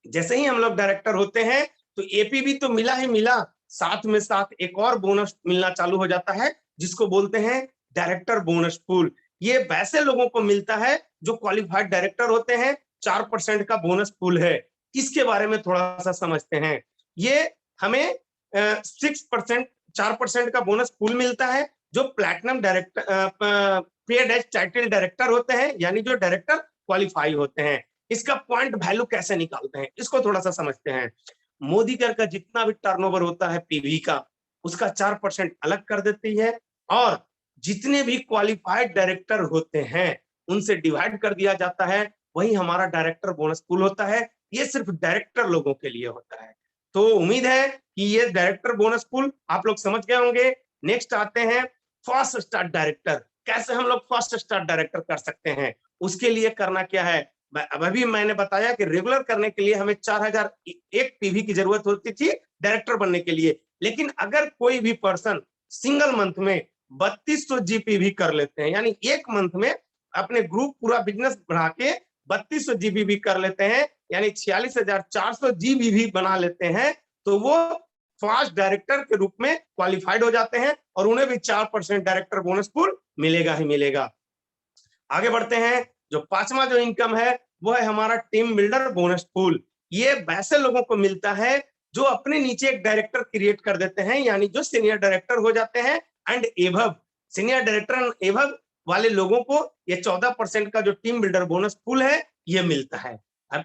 जैसे ही हम लोग डायरेक्टर होते हैं तो एपीवी तो मिला ही मिला, साथ में साथ एक और बोनस मिलना चालू हो जाता है जिसको बोलते हैं डायरेक्टर बोनस पूल। ये वैसे लोगों को मिलता है जो क्वालिफाइड डायरेक्टर होते हैं, 4% का बोनस पूल है। इसके बारे में थोड़ा सा समझते हैं। ये हमें 6% 4% का बोनस पूल मिलता है जो platinum director paid as title director होते हैं, यानी जो डायरेक्टर क्वालिफाई होते हैं। इसका पॉइंट वैल्यू कैसे निकालते हैं इसको थोड़ा सा समझते हैं। मोदी केयर का जितना भी टर्नओवर होता है पीवी का, उसका 4% अलग कर देती है और जितने भी क्वालिफाइड डायरेक्टर होते हैं उनसे डिवाइड कर दिया जाता है, वही हमारा डायरेक्टर बोनस पूल होता है। ये सिर्फ डायरेक्टर लोगों के लिए होता है। तो उम्मीद है कि ये डायरेक्टर बोनस पूल आप लोग समझ गए होंगे। नेक्स्ट आते हैं फास्ट स्टार्ट डायरेक्टर। कैसे हम लोग फास्ट स्टार्ट डायरेक्टर कर सकते हैं, उसके लिए करना क्या है। अभी मैंने बताया कि रेगुलर करने के लिए हमें 4001 पीवी की जरूरत होती थी डायरेक्टर बनने के लिए, लेकिन अगर कोई भी पर्सन सिंगल मंथ में 3200 जीपीवी कर लेते हैं, यानी एक मंथ में अपने ग्रुप पूरा बिजनेस बढ़ा के 3200 जीबीवी कर लेते हैं, यानी 46,400 जीबीवी बना लेते हैं, तो वो फास्ट डायरेक्टर के रूप में क्वालिफाइड हो जाते हैं और उन्हें भी 4% डायरेक्टर बोनस पूल मिलेगा ही मिलेगा। आगे बढ़ते हैं। जो पांचवा जो इनकम है वो है हमारा टीम बिल्डर बोनस पूल। ये वैसे लोगों को मिलता है जो अपने नीचे एक डायरेक्टर क्रिएट कर देते हैं, यानी जो सीनियर डायरेक्टर हो जाते हैं and above. Senior director and above वाले लोगों को ये 14% का जो टीम बिल्डर बोनस पूल है ये मिलता है। अब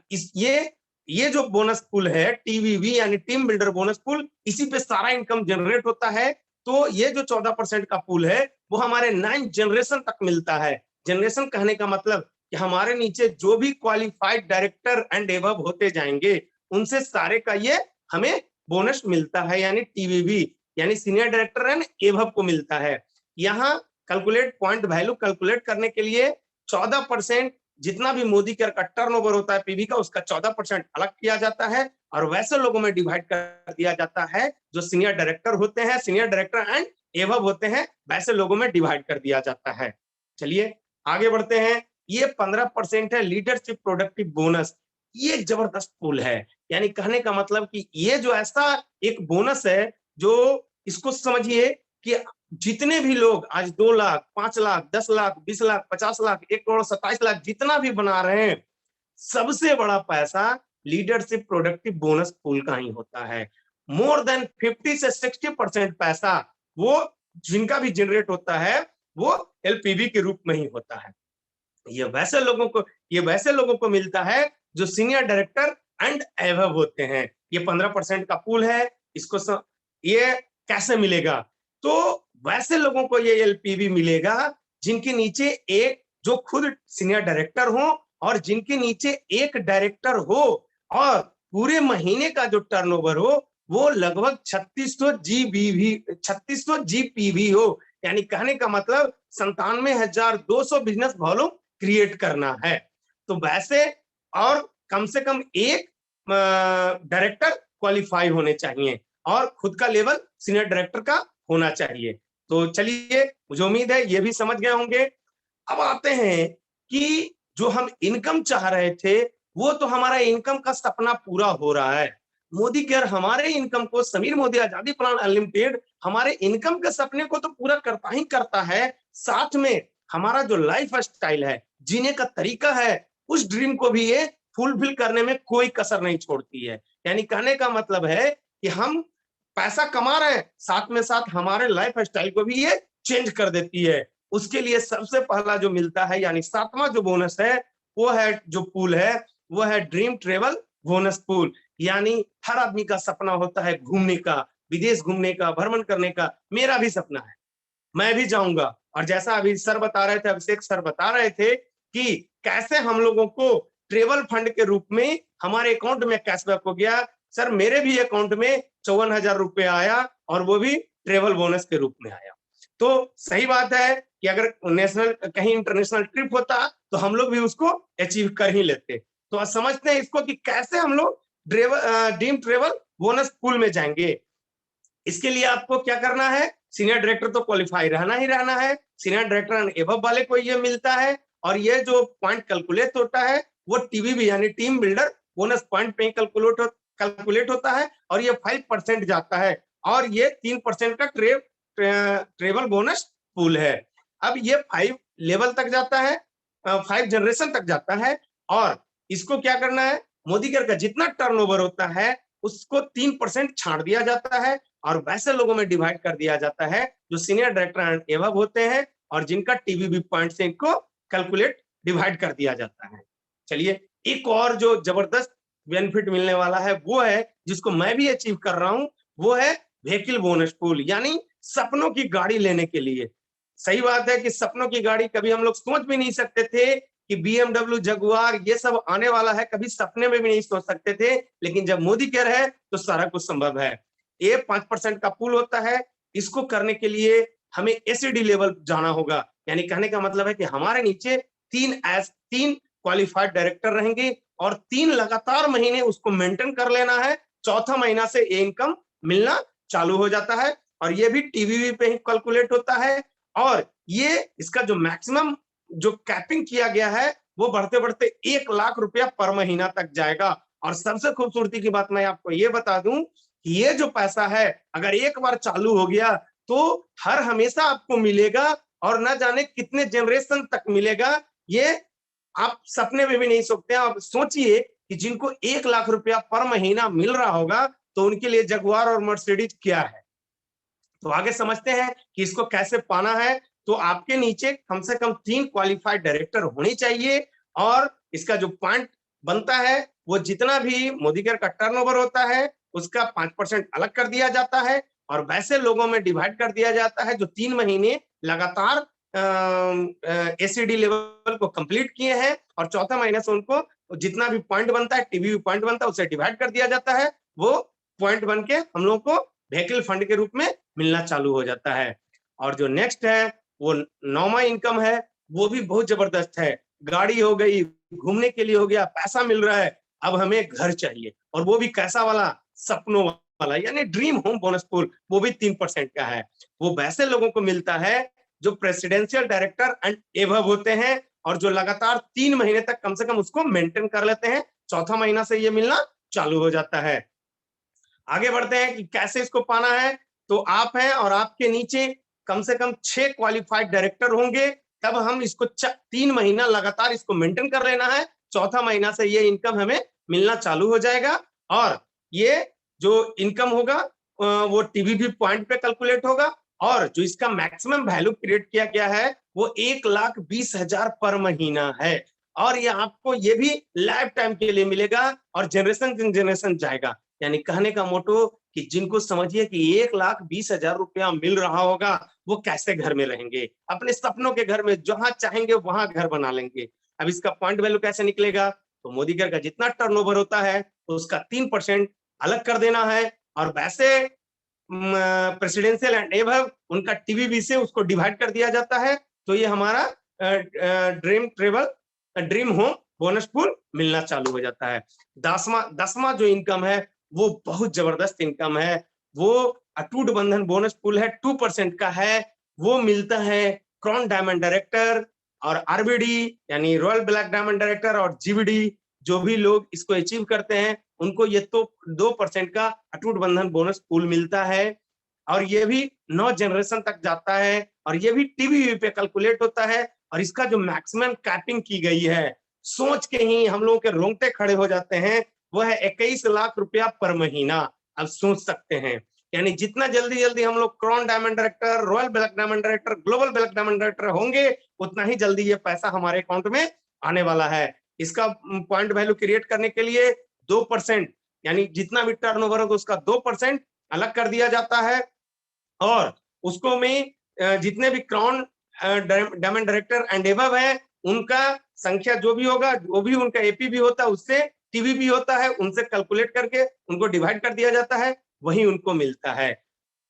ये जो बोनस पूल है टीबीवी यानी टीम बिल्डर बोनस पूल, इसी पे सारा इनकम जनरेट होता है। तो ये जो 14% का पूल है वो हमारे 9 जनरेशन तक मिलता है। जनरेशन कहने का मतलब कि हमारे नीचे जो भी क्वालिफाइड डायरेक्टर एंड एबव होते जाएंगे उनसे सारे का ये हमें बोनस मिलता है, यानी टीबीवी यानी सीनियर डायरेक्टर एंड एबव को मिलता है। यहाँ कैलकुलेट पॉइंट वैल्यू कैलकुलेट करने के लिए 14% जितना भी मोदी केयर का टर्नओवर होता है पीवी का, उसका 14% अलग किया जाता है और वैसे लोगों में डिवाइड कर दिया जाता है जो सीनियर डायरेक्टर होते हैं, सीनियर डायरेक्टर एंड एबव होते हैं, वैसे लोगों में डिवाइड कर दिया जाता है। चलिए आगे बढ़ते हैं। ये 15% है लीडरशिप प्रोडक्टिव बोनस। ये जबरदस्त पूल है, यानी कहने का मतलब कि ये जो ऐसा एक बोनस है जो इसको समझिए कि जितने भी लोग आज 2 लाख, 5 लाख, 10 लाख, 20 लाख, 50 लाख, 1 करोड़ 27 लाख जितना भी बना रहे हैं, सबसे बड़ा पैसा लीडरशिप प्रोडक्टिव बोनस पूल का ही होता है। मोर देन 50 से 60% पैसा वो जिनका भी जनरेट होता है वो एलपीवी के रूप में ही होता है। ये वैसे लोगों को मिलता है जो सीनियर डायरेक्टर एंड एबव होते हैं। ये 15% का पूल है। ये कैसे मिलेगा, तो वैसे लोगों को ये एलपीवी मिलेगा जिनके नीचे एक जो खुद सीनियर डायरेक्टर हो और जिनके नीचे एक डायरेक्टर हो और पूरे महीने का जो टर्नओवर हो वो लगभग 3600 जीपीवी हो, यानी कहने का मतलब 97,200 बिजनेस वॉल्यूम क्रिएट करना है। तो वैसे और कम से कम एक डायरेक्टर क्वालिफाई होने चाहिए और खुद का लेवल सीनियर डायरेक्टर का होना चाहिए। तो चलिए, मुझे उम्मीद है ये भी समझ गए होंगे। अब आते हैं कि जो हम इनकम चाह रहे थे वो तो हमारा इनकम का सपना पूरा हो रहा है। मोदी केयर हमारे इनकम को, समीर मोदी आजादी प्लान अनलिमिटेड हमारे इनकम के सपने को तो पूरा करता ही करता है, साथ में हमारा जो लाइफ स्टाइल है, जीने का तरीका है, उस ड्रीम को भी ये फुलफिल करने में कोई कसर नहीं छोड़ती है। यानी कहने का मतलब है कि हम पैसा कमा रहे हैं, साथ में साथ हमारे लाइफ स्टाइल को भी ये चेंज कर देती है। उसके लिए सबसे पहला जो मिलता है, यानी 7वां जो बोनस है, वो है जो पूल है, वो है ड्रीम ट्रेवल बोनस पूल। यानी हर आदमी का सपना होता है घूमने का, विदेश घूमने का, भ्रमण करने का। मेरा भी सपना है, मैं भी जाऊंगा। और जैसा अभी सर बता रहे थे, अभिषेक सर बता रहे थे कि कैसे हम लोगों को ट्रेवल फंड के रूप में हमारे अकाउंट में कैशबैक हो गया। सर मेरे भी अकाउंट में 54,000 रुपए आया, और वो भी ट्रेवल बोनस के रूप में आया। तो सही बात है कि अगर नेशनल कहीं इंटरनेशनल ट्रिप होता तो हम लोग भी उसको अचीव कर ही लेते। तो आज समझते हैं इसको कि कैसे हम लोग ड्रीम ट्रेवल बोनस पूल में जाएंगे। इसके लिए आपको क्या करना है, सीनियर डायरेक्टर तो क्वालिफाई रहना ही रहना है। सीनियर डायरेक्टर एंड एबव वाले को ये मिलता है, और ये जो पॉइंट कैलकुलेट होता है वो टीबीबी यानी टीम बिल्डर बोनस पॉइंट पे कैलकुलेट होता है, और ये 5% जाता है, और ये 3% का ट्रेवल बोनस पूल है। अब ये 5 लेवल तक जाता है, 5 जनरेशन तक जाता है। और इसको क्या करना है, मोदी केयर का जितना टर्नओवर होता है उसको 3% छांट दिया जाता है, और वैसे लोगों में डिवाइड कर दिया जाता है जो सीनियर डायरेक्टर एंड एबव होते हैं, और जिनका टीबीबी पॉइंट से इनको कैलकुलेट डिवाइड कर दिया जाता है। चलिए, एक और जो जबरदस्त बेनिफिट मिलने वाला है वो है, जिसको मैं भी अचीव कर रहा हूं, वो है व्हीकल बोनस पूल, यानी सपनों की गाड़ी लेने के लिए। सही बात है कि सपनों की गाड़ी कभी हम लोग सोच भी नहीं सकते थे कि BMW, जगुआर ये सब आने वाला है, कभी सपने में भी नहीं सोच सकते थे। लेकिन जब मोदी केयर है तो सारा कुछ संभव है। ये 5% का पूल होता है। इसको करने के लिए हमें एसईडी लेवल जाना होगा। यानी कहने का मतलब है कि हमारे नीचे 3 क्वालिफाइड डायरेक्टर रहेंगे, और 3 लगातार महीने उसको मेंटेन कर लेना है। चौथा महीना से ये इनकम मिलना चालू हो जाता है, और ये भी टीवीवी पे ही कैलकुलेट होता है। और ये इसका जो मैक्सिमम जो कैपिंग किया गया है वो बढ़ते बढ़ते 1 लाख रुपया पर महीना तक जाएगा। और सबसे खूबसूरती की बात मैं आपको ये बता दूं कि ये जो पैसा है अगर एक बार चालू हो गया तो हर हमेशा आपको मिलेगा, और ना जाने कितने जनरेशन तक मिलेगा, ये आप सपने में भी नहीं सोचते हैं। आप सोचिए कि जिनको 1 लाख रुपया पर महीना मिल रहा होगा तो उनके लिए जगुआर और मर्सिडीज क्या है। तो आगे समझते हैं कि इसको कैसे पाना है। तो आपके नीचे कम से कम 3 क्वालिफाइड डायरेक्टर होनी चाहिए, और इसका जो पॉइंट बनता है वो जितना भी मोदी केयर का टर्नओवर होता है उसका 5% अलग कर दिया जाता है, और वैसे लोगों में डिवाइड कर दिया जाता है जो 3 महीने लगातार एसीडी लेवल को कंप्लीट किए हैं, और चौथा महीने से उनको जितना भी पॉइंट बनता है, टीबीबी पॉइंट बनता है, उसे डिवाइड कर दिया जाता है। वो पॉइंट बन के हम लोग को व्हीकल फंड के रूप में मिलना चालू हो जाता है। और जो नेक्स्ट है वो 9वां इनकम है, वो भी बहुत जबरदस्त है। गाड़ी हो गई, घूमने के लिए हो गया, पैसा मिल रहा है, अब हमें घर चाहिए, और वो भी कैसा वाला, सपनों वाला, यानी ड्रीम होम बोनस पूल। वो भी 3% का है। वो वैसे लोगों को मिलता है जो प्रेसिडेंशियल डायरेक्टर एंड एबव होते हैं, और जो लगातार 3 महीने तक कम से कम उसको मेंटेन कर लेते हैं। चौथा महीना से ये मिलना चालू हो जाता है। आगे बढ़ते हैं कि कैसे इसको पाना है। तो आप हैं और आपके नीचे कम से कम 6 क्वालिफाइड डायरेक्टर होंगे, तब हम इसको 3 महीना लगातार इसको मेंटेन कर लेना है। चौथा महीना से ये इनकम हमें मिलना चालू हो जाएगा, और ये जो इनकम होगा वो टीबीबी पॉइंट पे कैलकुलेट होगा, और जो इसका मैक्सिमम वैल्यू क्रिएट किया गया है वो 1,20,000 पर महीना है। और ये आपको ये भी लाइफ टाइम के लिए मिलेगा, और जनरेशन जाएगा। यानी कहने का मोटो कि जिनको समझिए कि 1,20,000 रुपया मिल रहा होगा, वो कैसे घर में रहेंगे, अपने सपनों के घर में जहां चाहेंगे वहां घर बना लेंगे। अब इसका पॉइंट वैल्यू कैसे निकलेगा, तो मोदी केयर का जितना टर्नओवर होता है उसका 3% अलग कर देना है, और वैसे प्रेसिडेंशियल एंड एबव उनका टीबीबी से उसको डिवाइड कर दिया जाता है। तो ये हमारा ड्रीम होम बोनस पूल मिलना चालू हो जाता है। 10वां जो इनकम है वो बहुत जबरदस्त इनकम है। वो अटूट बंधन बोनस पूल है, 2% का है। वो मिलता है क्राउन डायमंड डायरेक्टर और आरबीडी यानी रॉयल ब्लैक डायमंड डायरेक्टर और जीबीडी, जो भी लोग इसको अचीव करते हैं उनको ये तो 2% का अटूट बंधन बोनस पूल मिलता है। और ये भी 9 जनरेशन तक जाता है, और ये भी टीबीबी पे कैलकुलेट होता है। और इसका जो मैक्सिमम कैपिंग की गई है सोच के ही हम लोगों के रोंगटे खड़े हो जाते हैं, वह है 21 लाख रुपया पर महीना। अब सोच सकते हैं, यानी जितना जल्दी जल्दी हम लोग crown diamond director, royal black diamond director, global black diamond director होंगे, उतना ही जल्दी ये पैसा हमारे अकाउंट में आने वाला है। इसका पॉइंट वैल्यू क्रिएट करने के लिए 2%, यानी जितना भी टर्नओवर होगा उसका 2% अलग कर दिया जाता है, और उसको में जितने भी crown diamond director and above है, उनका संख्या जो भी होगा, वो भी उनका एपी भी होता है, उससे टीवी भी होता है, उनसे कैलकुलेट करके उनको डिवाइड कर दिया जाता है, वही उनको मिलता है।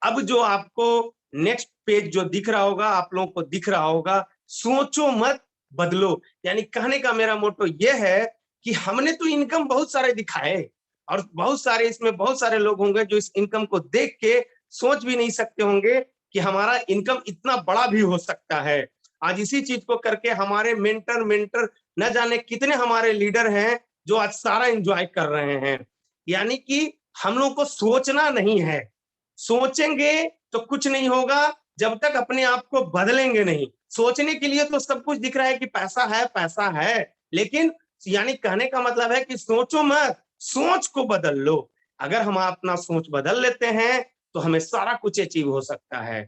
अब जो आपको नेक्स्ट पेज जो दिख रहा होगा, आप लोगों को दिख रहा होगा, सोचो मत बदलो। यानी कहने का मेरा मोटो ये है कि हमने तो इनकम बहुत सारे दिखाए, और बहुत सारे इसमें बहुत सारे लोग होंगे जो इस इनकम को देख के सोच भी नहीं सकते होंगे कि हमारा इनकम इतना बड़ा भी हो सकता है। आज इसी चीज को करके हमारे मेंटर न जाने कितने हमारे लीडर हैं जो आज सारा एंजॉय कर रहे हैं। यानी कि हम लोग को सोचना नहीं है, सोचेंगे तो कुछ नहीं होगा जब तक अपने आप को बदलेंगे नहीं। सोचने के लिए तो सब कुछ दिख रहा है कि पैसा है, लेकिन यानी कहने का मतलब है कि सोचो मत, सोच को बदल लो। अगर हम अपना सोच बदल लेते हैं तो हमें सारा कुछ अचीव हो सकता है।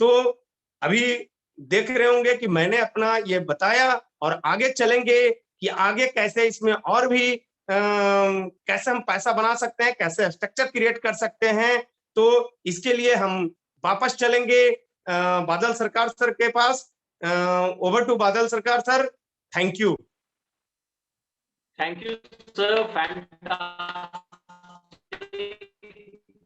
तो अभी देख रहे होंगे कि मैंने अपना ये बताया, और आगे चलेंगे कि आगे कैसे इसमें और भी कैसे हम पैसा बना सकते हैं, कैसे स्ट्रक्चर क्रिएट कर सकते हैं। तो इसके लिए हम वापस चलेंगे बादल सरकार सर के पास। ओवर टू बादल सरकार sir, thank you. Thank you sir,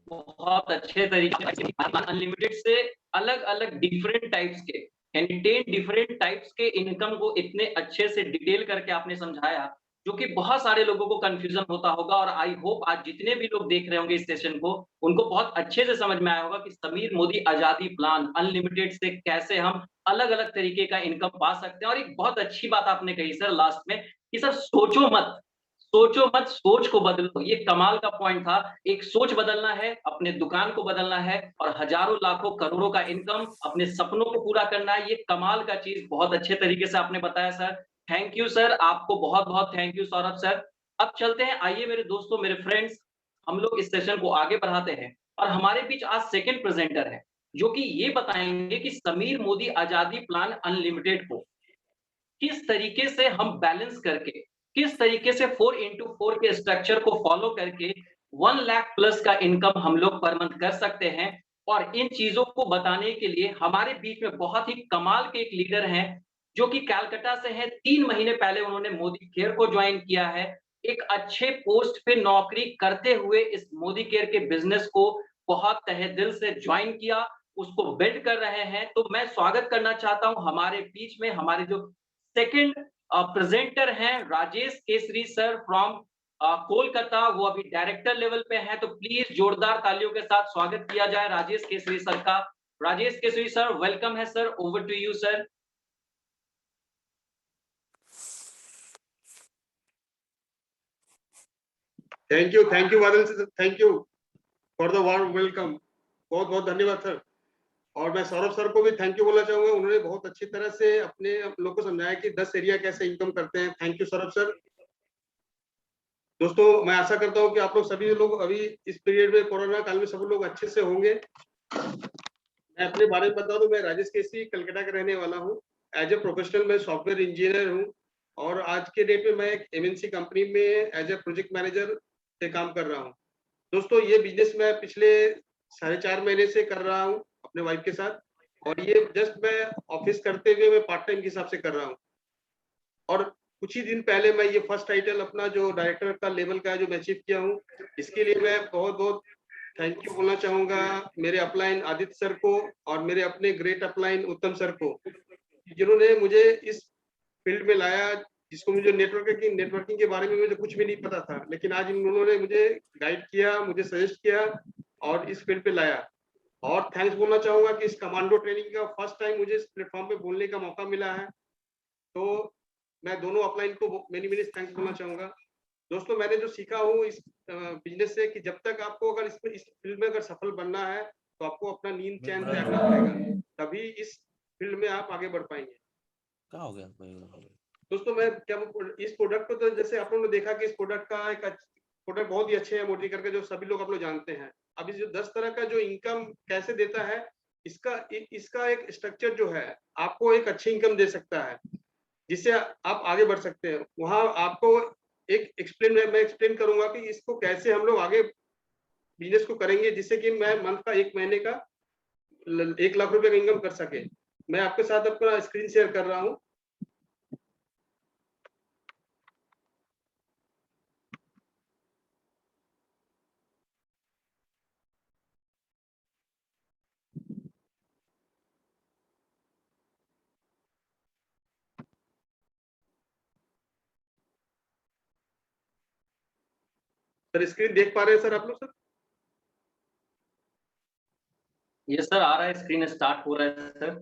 बहुत अच्छे तरीके से अनलिमिटेड से अलग अलग डिफरेंट टाइप्स के, यानी 10 डिफरेंट टाइप्स के इनकम को इतने अच्छे से डिटेल करके आपने समझाया, जो कि बहुत सारे लोगों को कंफ्यूजन होता होगा। और आई होप आज जितने भी लोग देख रहे होंगे इस सेशन को, उनको बहुत अच्छे से समझ में आया होगा कि समीर मोदी आजादी प्लान अनलिमिटेड से कैसे हम अलग अलग तरीके का इनकम पा सकते हैं। और एक बहुत अच्छी बात आपने कही सर लास्ट में कि सर सोचो मत, सोचो मत, सोच को बदलो। ये कमाल का पॉइंट था। एक सोच बदलना है, अपने दुकान को बदलना है, और हजारों लाखों करोड़ों का इनकम, अपने सपनों को पूरा करना है। ये कमाल का चीज बहुत अच्छे तरीके से आपने बताया सर। थैंक यू सर, आपको बहुत बहुत थैंक यू सौरभ सर। अब चलते हैं, आइए मेरे दोस्तों, मेरे फ्रेंड्स, हम लोग इस सेशन को आगे बढ़ाते हैं। और हमारे बीच आज सेकंड प्रेजेंटर है जो कि ये बताएंगे कि समीर मोदी आजादी प्लान अनलिमिटेड को किस तरीके से हम बैलेंस करके, किस तरीके से 4x4 के स्ट्रक्चर को फॉलो करके 1 लाख प्लस का इनकम हम लोग पर मंथ कर सकते हैं। और इन चीजों को बताने के लिए हमारे बीच में बहुत ही कमाल के एक लीडर हैं जो कि कलकत्ता से हैं। 3 महीने पहले उन्होंने मोदी केयर को ज्वाइन किया है। एक अच्छे पोस्ट पे नौकरी करते हुए इस मोदी केयर के बिजनेस को बहुत तहे दिल से ज्वाइन किया, उसको बिल्ड कर रहे हैं। तो मैं स्वागत करना चाहता हूं हमारे बीच में हमारे जो सेकंड प्रेजेंटर हैं, राजेश केसरी सर फ्रॉम कोलकाता। वो अभी डायरेक्टर लेवल पे हैं, तो प्लीज जोरदार तालियों के साथ स्वागत किया जाए राजेश केसरी सर का। राजेश केसरी सर, वेलकम है sir, over to you sir. Thank you Badal sir, thank you for the warm welcome. बहुत बहुत धन्यवाद सर। और मैं सौरभ सर को भी थैंक यू बोलना चाहूंगा, उन्होंने बहुत अच्छी तरह से अपने लोग को समझाया कि 10 एरिया कैसे इनकम करते हैं। Thank you Saurabh sir. दोस्तों, मैं आशा करता हूं कि आप लोग सभी लोग अभी इस पीरियड में, कोरोना काल में, सब लोग अच्छे से होंगे। मैं अपने बारे में बता दूं, मैं राजेश केसरी कलकत्ता का रहने वाला हूं। एज ए प्रोफेशनल मैं सॉफ्टवेयर इंजीनियर हूं, और आज के डेट में मैं एक एमएनसी कंपनी में एज ए प्रोजेक्ट मैनेजर से काम कर रहा हूं। दोस्तों, ये बिजनेस मैं पिछले 4.5 महीने से कर रहा हूं अपने वाइफ के साथ, और ये जस्ट मैं ऑफिस करते हुए मैं पार्ट टाइम के हिसाब से कर रहा हूं। और कुछ ही दिन पहले मैं ये फर्स्ट टाइटल अपना जो डायरेक्टर का लेवल का है जो मैं अचीव किया हूं, इसके लिए मैं बहुत बहुत थैंक यू बोलना चाहूंगा मेरे अपलाइन आदित्य सर को, और मेरे अपने ग्रेट अपलाइन उत्तम सर को, जिन्होंने मुझे इस फील्ड में लाया, जिसको मुझे नेटवर्किंग के बारे में मुझे कुछ भी नहीं पता था, लेकिन आज उन्होंने मुझे गाइड किया, मुझे सजेस्ट किया और इस फील्ड पे लाया। और थैंक्स बोलना चाहूंगा कि इस कमांडो ट्रेनिंग का फर्स्ट टाइम मुझे इस प्लेटफॉर्म पे बोलने का मौका मिला है, तो मैं दोनों अपलाइन को मेनी थैंक्स बोलना चाहूंगा। दोस्तों, मैंने जो सीखा हूँ इस बिजनेस से कि जब तक आपको अगर इस फील्ड में अगर सफल बनना है, तो आपको अपना नींद चैन त्यागना पड़ेगा, तभी इस फील्ड में आप आगे बढ़ पाएंगे। क्या हो गया? दोस्तों मैं क्या इस प्रोडक्ट को, तो जैसे आप लोगों ने देखा कि इस प्रोडक्ट का एक प्रोडक्ट बहुत ही अच्छे हैं मोदी करके, जो सभी लोग आप लोग जानते हैं। अभी जो 10 तरह का जो इनकम कैसे देता है, इसका एक स्ट्रक्चर जो है आपको एक अच्छी इनकम दे सकता है, जिससे आप आगे बढ़ सकते हैं। वहां आपको मैं एक्सप्लेन करूंगा कि इसको कैसे हम लोग आगे बिजनेस को करेंगे, जिससे कि मैं मंथ का 1 महीने का 1 लाख रुपए का इनकम कर सके। मैं आपके साथ अपना स्क्रीन शेयर कर रहा हूँ। सर स्क्रीन देख पा रहे हैं सर आप लोग? सर ये सर आ रहा है, स्क्रीन स्टार्ट हो रहा है सर।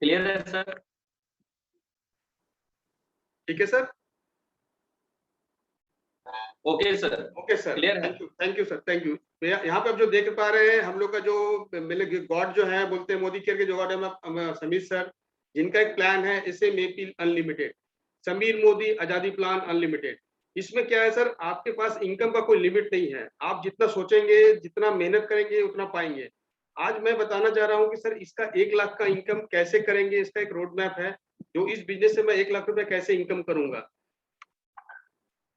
क्लियर है सर? ठीक है sir. Okay sir. Okay sir, clear है। Thank you sir, thank you. यहाँ पे आप जो देख पा रहे हैं, हम लोग का जो मेरे गॉड जो है, बोलते हैं मोदी केयर के जो गॉड है समीर सर, जिनका एक प्लान है, इसे मेपी अनलिमिटेड, समीर मोदी आजादी प्लान अनलिमिटेड। इसमें क्या है सर, आपके पास इनकम का कोई लिमिट नहीं है। आप जितना सोचेंगे, जितना मेहनत करेंगे, उतना पाएंगे। आज मैं बताना चाह रहा हूँ कि सर इसका 1 लाख का इनकम कैसे करेंगे, इसका एक रोड मैप है, जो इस बिजनेस से मैं 1 लाख रुपए कैसे इनकम करूंगा।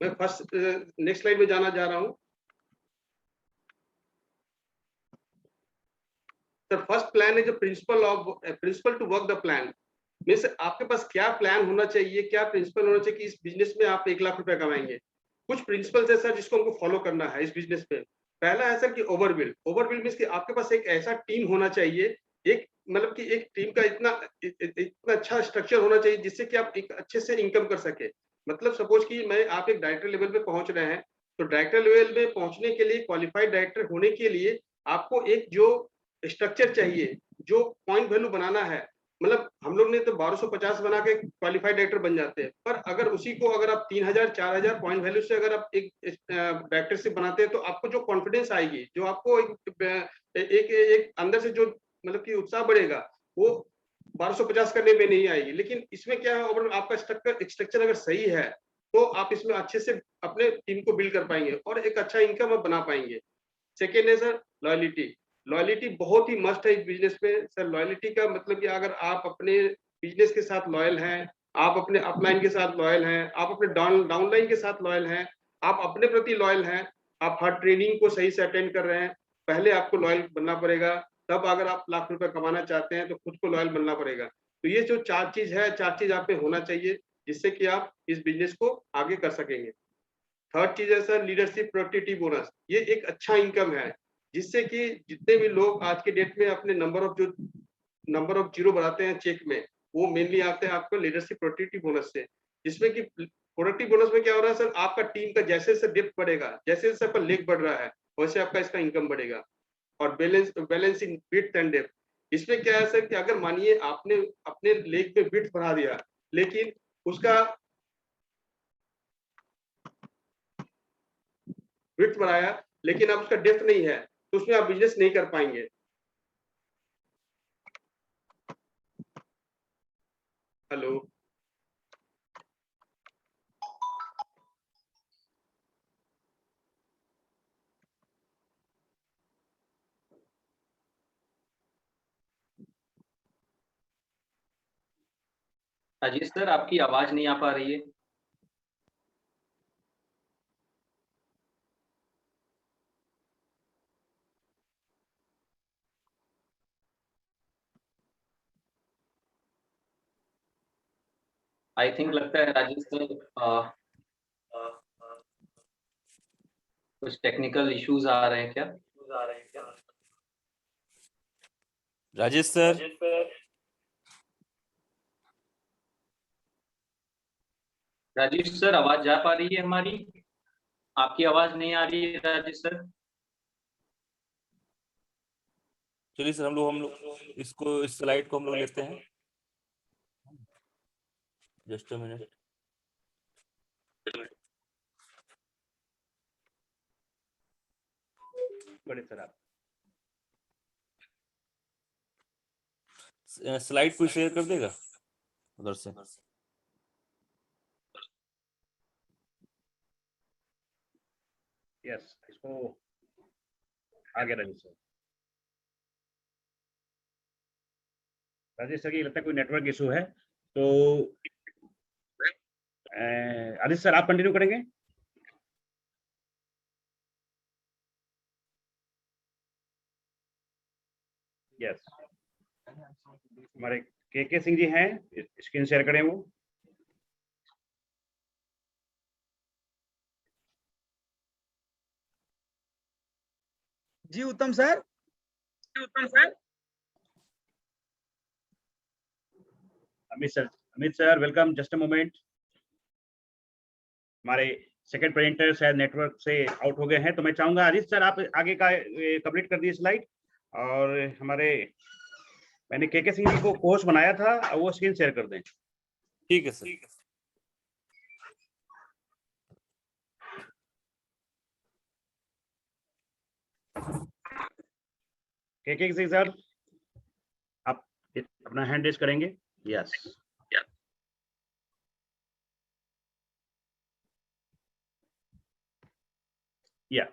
मैं फर्स्ट नेक्स्ट स्लाइड में जाना जा रहा हूँ। सर फर्स्ट प्लान है जो principle to work the plan. Means आपके पास क्या प्लान होना चाहिए, क्या प्रिंसिपल होना चाहिए कि इस बिजनेस में आप 1 लाख रुपए कमाएंगे। कुछ प्रिंसिपल्स है सर जिसको हमको फॉलो करना है इस बिजनेस पे। पहला है सर कि ओवरबिल्ड। ओवरबिल्ड मीन्स कि आपके पास एक ऐसा टीम होना चाहिए, एक मतलब कि एक टीम का इतना अच्छा स्ट्रक्चर होना चाहिए, जिससे कि आप एक अच्छे से इनकम कर सके। मतलब सपोज कि आप एक डायरेक्टर लेवल पे पहुंच रहे हैं, तो डायरेक्टर लेवल पे पहुंचने के लिए, क्वालिफाइड डायरेक्टर होने के लिए आपको एक जो स्ट्रक्चर चाहिए, जो पॉइंट वैल्यू बनाना है। मतलब हम लोग ने तो 1250 बना के क्वालिफाइड डायरेक्टर बन जाते हैं, पर अगर उसी को अगर आप 3000 4000 पॉइंट वैल्यू से अगर आप एक डायरेक्टरशिप बनाते हैं, तो आपको जो कॉन्फिडेंस आएगी, जो आपको एक अंदर से जो मतलब कि उत्साह बढ़ेगा, वो 1250 करने में नहीं आएगी। लेकिन इसमें क्या है, अगर आपका स्ट्रक्चर अगर सही है, तो आप इसमें अच्छे से अपने टीम को बिल्ड कर पाएंगे और एक अच्छा इनकम आप बना पाएंगे। सेकेंड है सर लॉयलिटी। लॉयलिटी बहुत ही मस्ट है इस बिजनेस में। सर लॉयलिटी का मतलब कि अगर आप अपने बिजनेस के साथ लॉयल हैं, आप अपने अपलाइन के साथ लॉयल हैं, आप अपने डाउनलाइन के साथ लॉयल हैं, आप अपने प्रति लॉयल हैं, आप हर ट्रेनिंग को सही से अटेंड कर रहे हैं, पहले आपको लॉयल बनना पड़ेगा। तब अगर आप लाख रुपए कमाना चाहते हैं, तो खुद को लॉयल बनना पड़ेगा। तो ये जो 4 चीज है, 4 चीज आप पे होना चाहिए, जिससे कि आप इस बिजनेस को आगे कर सकेंगे। थर्ड चीज है सर लीडरशिप प्रोडक्टिविटी बोनस। ये एक अच्छा इनकम है, जिससे कि जितने भी लोग आज के डेट में अपने नंबर ऑफ जीरो बढ़ाते हैं चेक में, वो मेनली आते हैं आपको लीडरशिप प्रोडक्टिविटी बोनस से। जिसमें कि प्रोडक्टिव बोनस में क्या हो रहा है सर, आपका टीम का जैसे जैसे डेप्थ बढ़ेगा, जैसे जैसे आपका लेग बढ़ रहा है, वैसे आपका इसका इनकम बढ़ेगा। और बैलेंसिंग विड्थ एंड डेप्थ। इसमें क्या है सर कि अगर मानिए आपने अपने लेग में विड्थ बढ़ा दिया, लेकिन उसका विड्थ बढ़ाया, लेकिन अब उसका डेप्थ नहीं है, तो उसमें आप बिजनेस नहीं कर पाएंगे। हेलो। अजीत सर आपकी आवाज नहीं आ पा रही है। आई थिंक लगता है राजेश सर कुछ टेक्निकल इश्यूज आ रहे हैं क्या? राजेश सर, राजेश सर आवाज जा पा रही है हमारी? आपकी आवाज नहीं आ रही है राजेश सर। चलिए सर, हम लोग इसको, इस स्लाइड को हम लोग लेते हैं। Just a minute. बड़े सर आप स्लाइड कोई शेयर कर देगा? उधर से। यस, इसको आगे राजेश सर। राजेश सर की लगता है कोई नेटवर्क इशू है, तो आदित्य सर आप कंटिन्यू करेंगे। यस, हमारे के सिंह जी हैं, स्क्रीन शेयर करें वो। जी उत्तम sir. Amit sir welcome, just a moment. हमारे सेकंड प्रेजेंटर शायद नेटवर्क से आउट हो गए हैं, तो मैं चाहूंगा आदित्य सर आप आगे का कंप्लीट कर दिए स्लाइड, और हमारे मैंने के सिंह जी को कोर्स बनाया था, वो स्क्रीन शेयर कर दें। ठीक है सर। के सिंह सर आप अपना हैंड रेज करेंगे। यस, या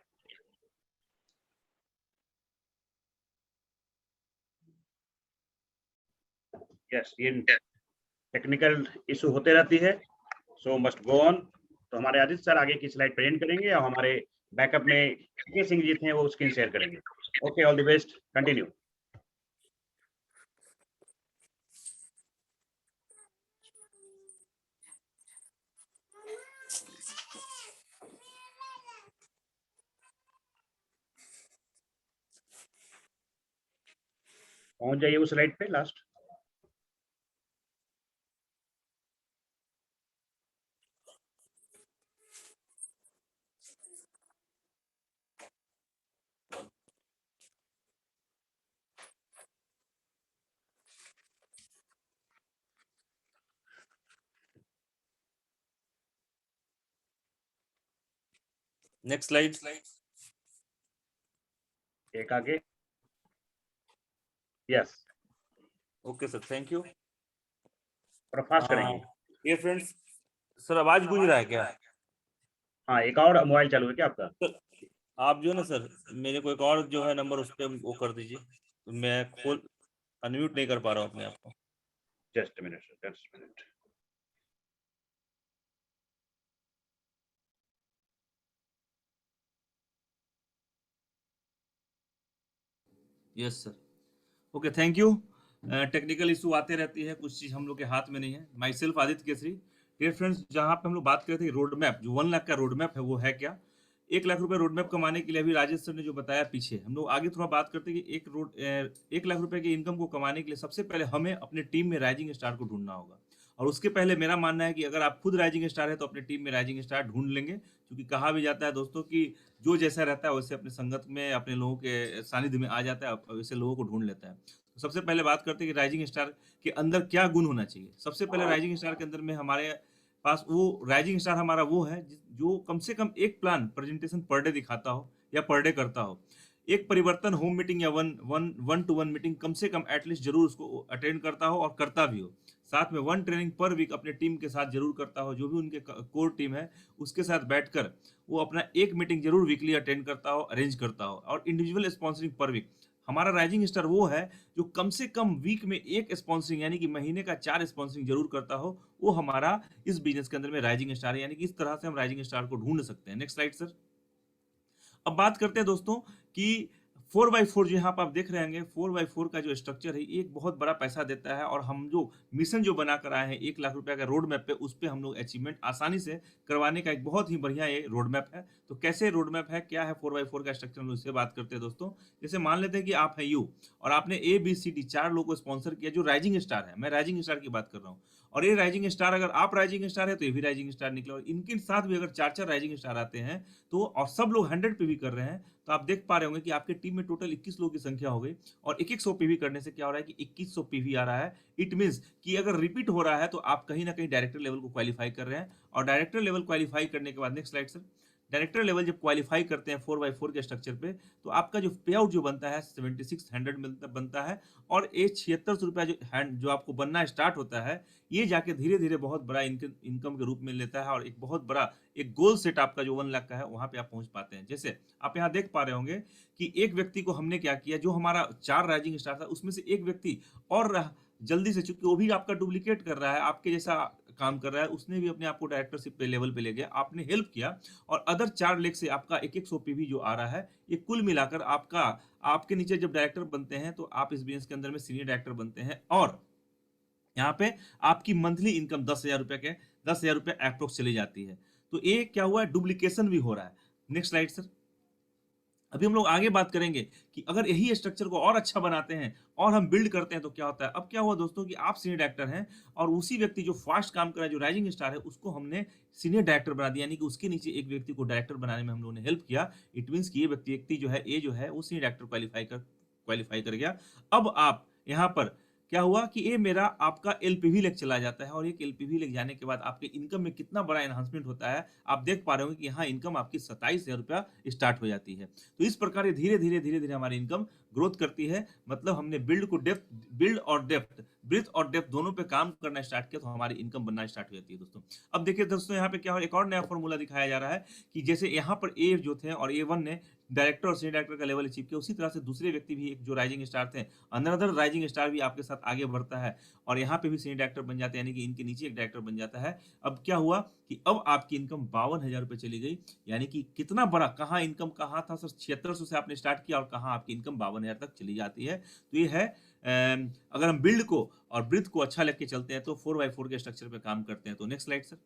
यस, ये टेक्निकल इशू होते रहती है, सो मस्ट गो ऑन। तो हमारे आदित्य सर आगे की स्लाइड प्रेजेंट करेंगे, और हमारे बैकअप में के सिंह जी थे वो स्क्रीन शेयर करेंगे। Okay, all the best, continue. पहुंच जाइए उस स्लाइड पे लास्ट। Next slide. एक आगे। Yes, okay sir, thank you. थोड़ा फास्ट करेंगे। ये फ्रेंड्स, सर आवाज गूंज रहा है क्या? हाँ, एक और मोबाइल चालू है क्या आपका? सर आप जो है ना सर, मेरे को एक और जो है नंबर उस पर वो कर दीजिए, मैं खोल अनम्यूट नहीं कर पा रहा हूँ अपने आप को। Just minute sir, just minute. Yes sir, okay, thank you. Technical issue आते रहती है, कुछ चीज हम लोग के हाथ में नहीं है। Myself Aditya Kesari. Dear friends, जहाँ पे हम लोग बात कर रहे थे रोड मैप, जो 1 लाख का रोड मैप है वो है क्या? 1 लाख रुपए रोड मैप कमाने के लिए अभी राजेश सर ने जो बताया पीछे, हम लोग आगे थोड़ा बात करते हैं कि 1 लाख रुपए की इनकम को कमाने के लिए सबसे पहले हमें अपने टीम में राइजिंग स्टार को ढूंढना होगा। और उसके पहले मेरा मानना है कि अगर आप खुद राइजिंग स्टार है तो अपने टीम में राइजिंग स्टार ढूंढ लेंगे, क्योंकि कहा भी जाता है दोस्तों कि जो जैसा रहता है वैसे अपने संगत में अपने लोगों के सानिध्य में आ जाता है, वैसे लोगों को ढूंढ लेता है। तो सबसे पहले बात करते हैं कि राइजिंग स्टार के अंदर क्या गुण होना चाहिए। सबसे पहले राइजिंग स्टार के अंदर में हमारे पास वो राइजिंग स्टार हमारा वो है जो कम से कम एक प्लान प्रेजेंटेशन पर डे दिखाता हो या पर डे करता हो। एक परिवर्तन होम मीटिंग या वन टू वन मीटिंग कम से कम एटलीस्ट जरूर उसको अटेंड करता हो और करता भी हो। साथ में 1 ट्रेनिंग पर वीक अपने टीम के साथ जरूर करता हो, जो भी उनके कोर टीम है उसके साथ बैठकर वो अपना 1 मीटिंग जरूर वीकली अटेंड करता हो, अरेंज करता हो। और इंडिविजुअल स्पॉन्सरिंग पर वीक, हमारा राइजिंग स्टार वो है जो कम से कम वीक में 1 स्पॉन्सरिंग यानी कि महीने का 4 स्पॉन्सरिंग जरूर करता हो, वो हमारा इस बिजनेस के अंदर में राइजिंग स्टार है। यानी कि इस तरह से हम राइजिंग स्टार को ढूंढ सकते हैं। Next slide sir. अब बात करते हैं दोस्तों कि 4x4 जो यहाँ पर आप देख रहे होंगे, 4x4 का जो स्ट्रक्चर है एक बहुत बड़ा पैसा देता है, और हम जो मिशन जो बना कर आए हैं 1 लाख रुपए का रोड मैप पे, उस पे हम लोग अचीवमेंट आसानी से करवाने का एक बहुत ही बढ़िया ये रोड मैप है। तो कैसे रोड मैप है, क्या है 4x4 का स्ट्रक्चर, हम लोग इससे बात करते हैं दोस्तों। जैसे मान लेते हैं कि आप हैं यू, और आपने ABCD 4 लोगों को स्पॉन्सर किया जो राइजिंग स्टार है। मैं राइजिंग स्टार की बात कर रहा हूँ, और ये राइजिंग स्टार, अगर आप राइजिंग स्टार है तो ये भी राइजिंग स्टार निकला, और इनके साथ भी अगर 4-4 राइजिंग स्टार आते हैं तो, और सब लोग 100 पे भी कर रहे हैं, तो आप देख पा रहे होंगे कि आपके टीम में टोटल 21 लोगों की संख्या हो गई। और 100 पीवी करने से क्या हो रहा है कि 2100 पीवी आ रहा है। इट मींस कि अगर रिपीट हो रहा है तो आप कहीं ना कहीं डायरेक्टर लेवल को क्वालिफाई कर रहे हैं, और डायरेक्टर लेवल क्वालिफाई करने के बाद, next slide sir, director level जब क्वालिफाई करते हैं 4x4 के स्ट्रक्चर पे, तो आपका जो पे आउट जो बनता है 7600 बनता है, और ये 7600 रुपया जो आपको बनना स्टार्ट होता है, ये जाके धीरे धीरे बहुत बड़ा इनकम के रूप में लेता है, और एक बहुत बड़ा एक गोल सेट आपका जो 1 लाख का है वहां पे आप पहुंच पाते हैं। जैसे आप यहाँ देख पा रहे होंगे कि एक व्यक्ति को हमने क्या किया, जो हमारा 4 राइजिंग स्टार था उसमें से एक व्यक्ति और जल्दी से, चूंकि वो भी आपका डुप्लीकेट कर रहा है, आपके जैसा काम कर रहा है, उसने भी अपने आप को डायरेक्टरशिप पे लेवल पे ले गया, आपने हेल्प किया, और अदर 4 लेग से आपका एक OPV जो आ रहा है, ये कुल मिलाकर आपके नीचे जब डायरेक्टर बनते हैं तो आप इस बिजनेस के अंदर में सीनियर डायरेक्टर बनते हैं, और यहाँ पे आपकी मंथली इनकम 10,000 रुपये अप्रोक्स चली जाती है। तो ये क्या हुआ है, डुप्लीकेशन भी हो रहा है। Next slide sir. अभी हम लोग आगे बात करेंगे कि अगर यही स्ट्रक्चर को और अच्छा बनाते हैं और हम बिल्ड करते हैं तो क्या होता है। अब क्या हुआ दोस्तों कि आप सीनियर डायरेक्टर हैं, और उसी व्यक्ति जो फास्ट काम कर रहा है, जो राइजिंग स्टार है, उसको हमने सीनियर डायरेक्टर बना दिया, यानी कि उसके नीचे एक व्यक्ति को डायरेक्टर बनाने में हम लोगों ने हेल्प किया। इट मीन्स कि ये व्यक्ति जो है वो सीनियर डायरेक्टर क्वालिफाई कर गया। अब आप यहाँ पर क्या हुआ कि ये मेरा आपका LPV लेग चला जाता है, और एक LPV लेग जाने के बाद आपके इनकम में कितना बड़ा एनहांसमेंट होता है आप देख पा रहे होंगे कि यहाँ इनकम आपकी 27,000 रुपया स्टार्ट हो जाती है। तो इस प्रकार धीरे धीरे हमारी इनकम ग्रोथ करती है। मतलब हमने बिल्ड और डेप्थ, ब्रीथ और डेप्थ दोनों पे काम करना स्टार्ट किया, तो हमारी इनकम बनना स्टार्ट हो जाती है दोस्तों। अब देखिए दोस्तों, यहाँ पे क्या हो, एक और नया फॉर्मूला दिखाया जा रहा है कि जैसे यहाँ पर A जो थे और A1 ने डायरेक्टर और सीनियर डायरेक्टर का लेवल अचीव किया, उसी तरह से दूसरे व्यक्ति भी एक जो राइजिंग स्टार थे, अनदर राइजिंग स्टार भी आपके साथ आगे बढ़ता है, और यहाँ पे भी सीनियर डायरेक्टर बन जाते हैं, यानी कि इनके नीचे एक डायरेक्टर बन जाता है। अब क्या हुआ कि अब आपकी इनकम 52,000 रुपये चली गई, यानी कि कितना बड़ा, कहाँ इनकम कहाँ था सर 7600 से आपने स्टार्ट किया, और कहाँ आपकी इनकम 52,000 तक चली जाती है। तो ये है अगर हम बिल्ड को और ब्रीथ को अच्छा लेके चलते हैं तो 4x4 के स्ट्रक्चर पे काम करते हैं। तो नेक्स्ट स्लाइड सर।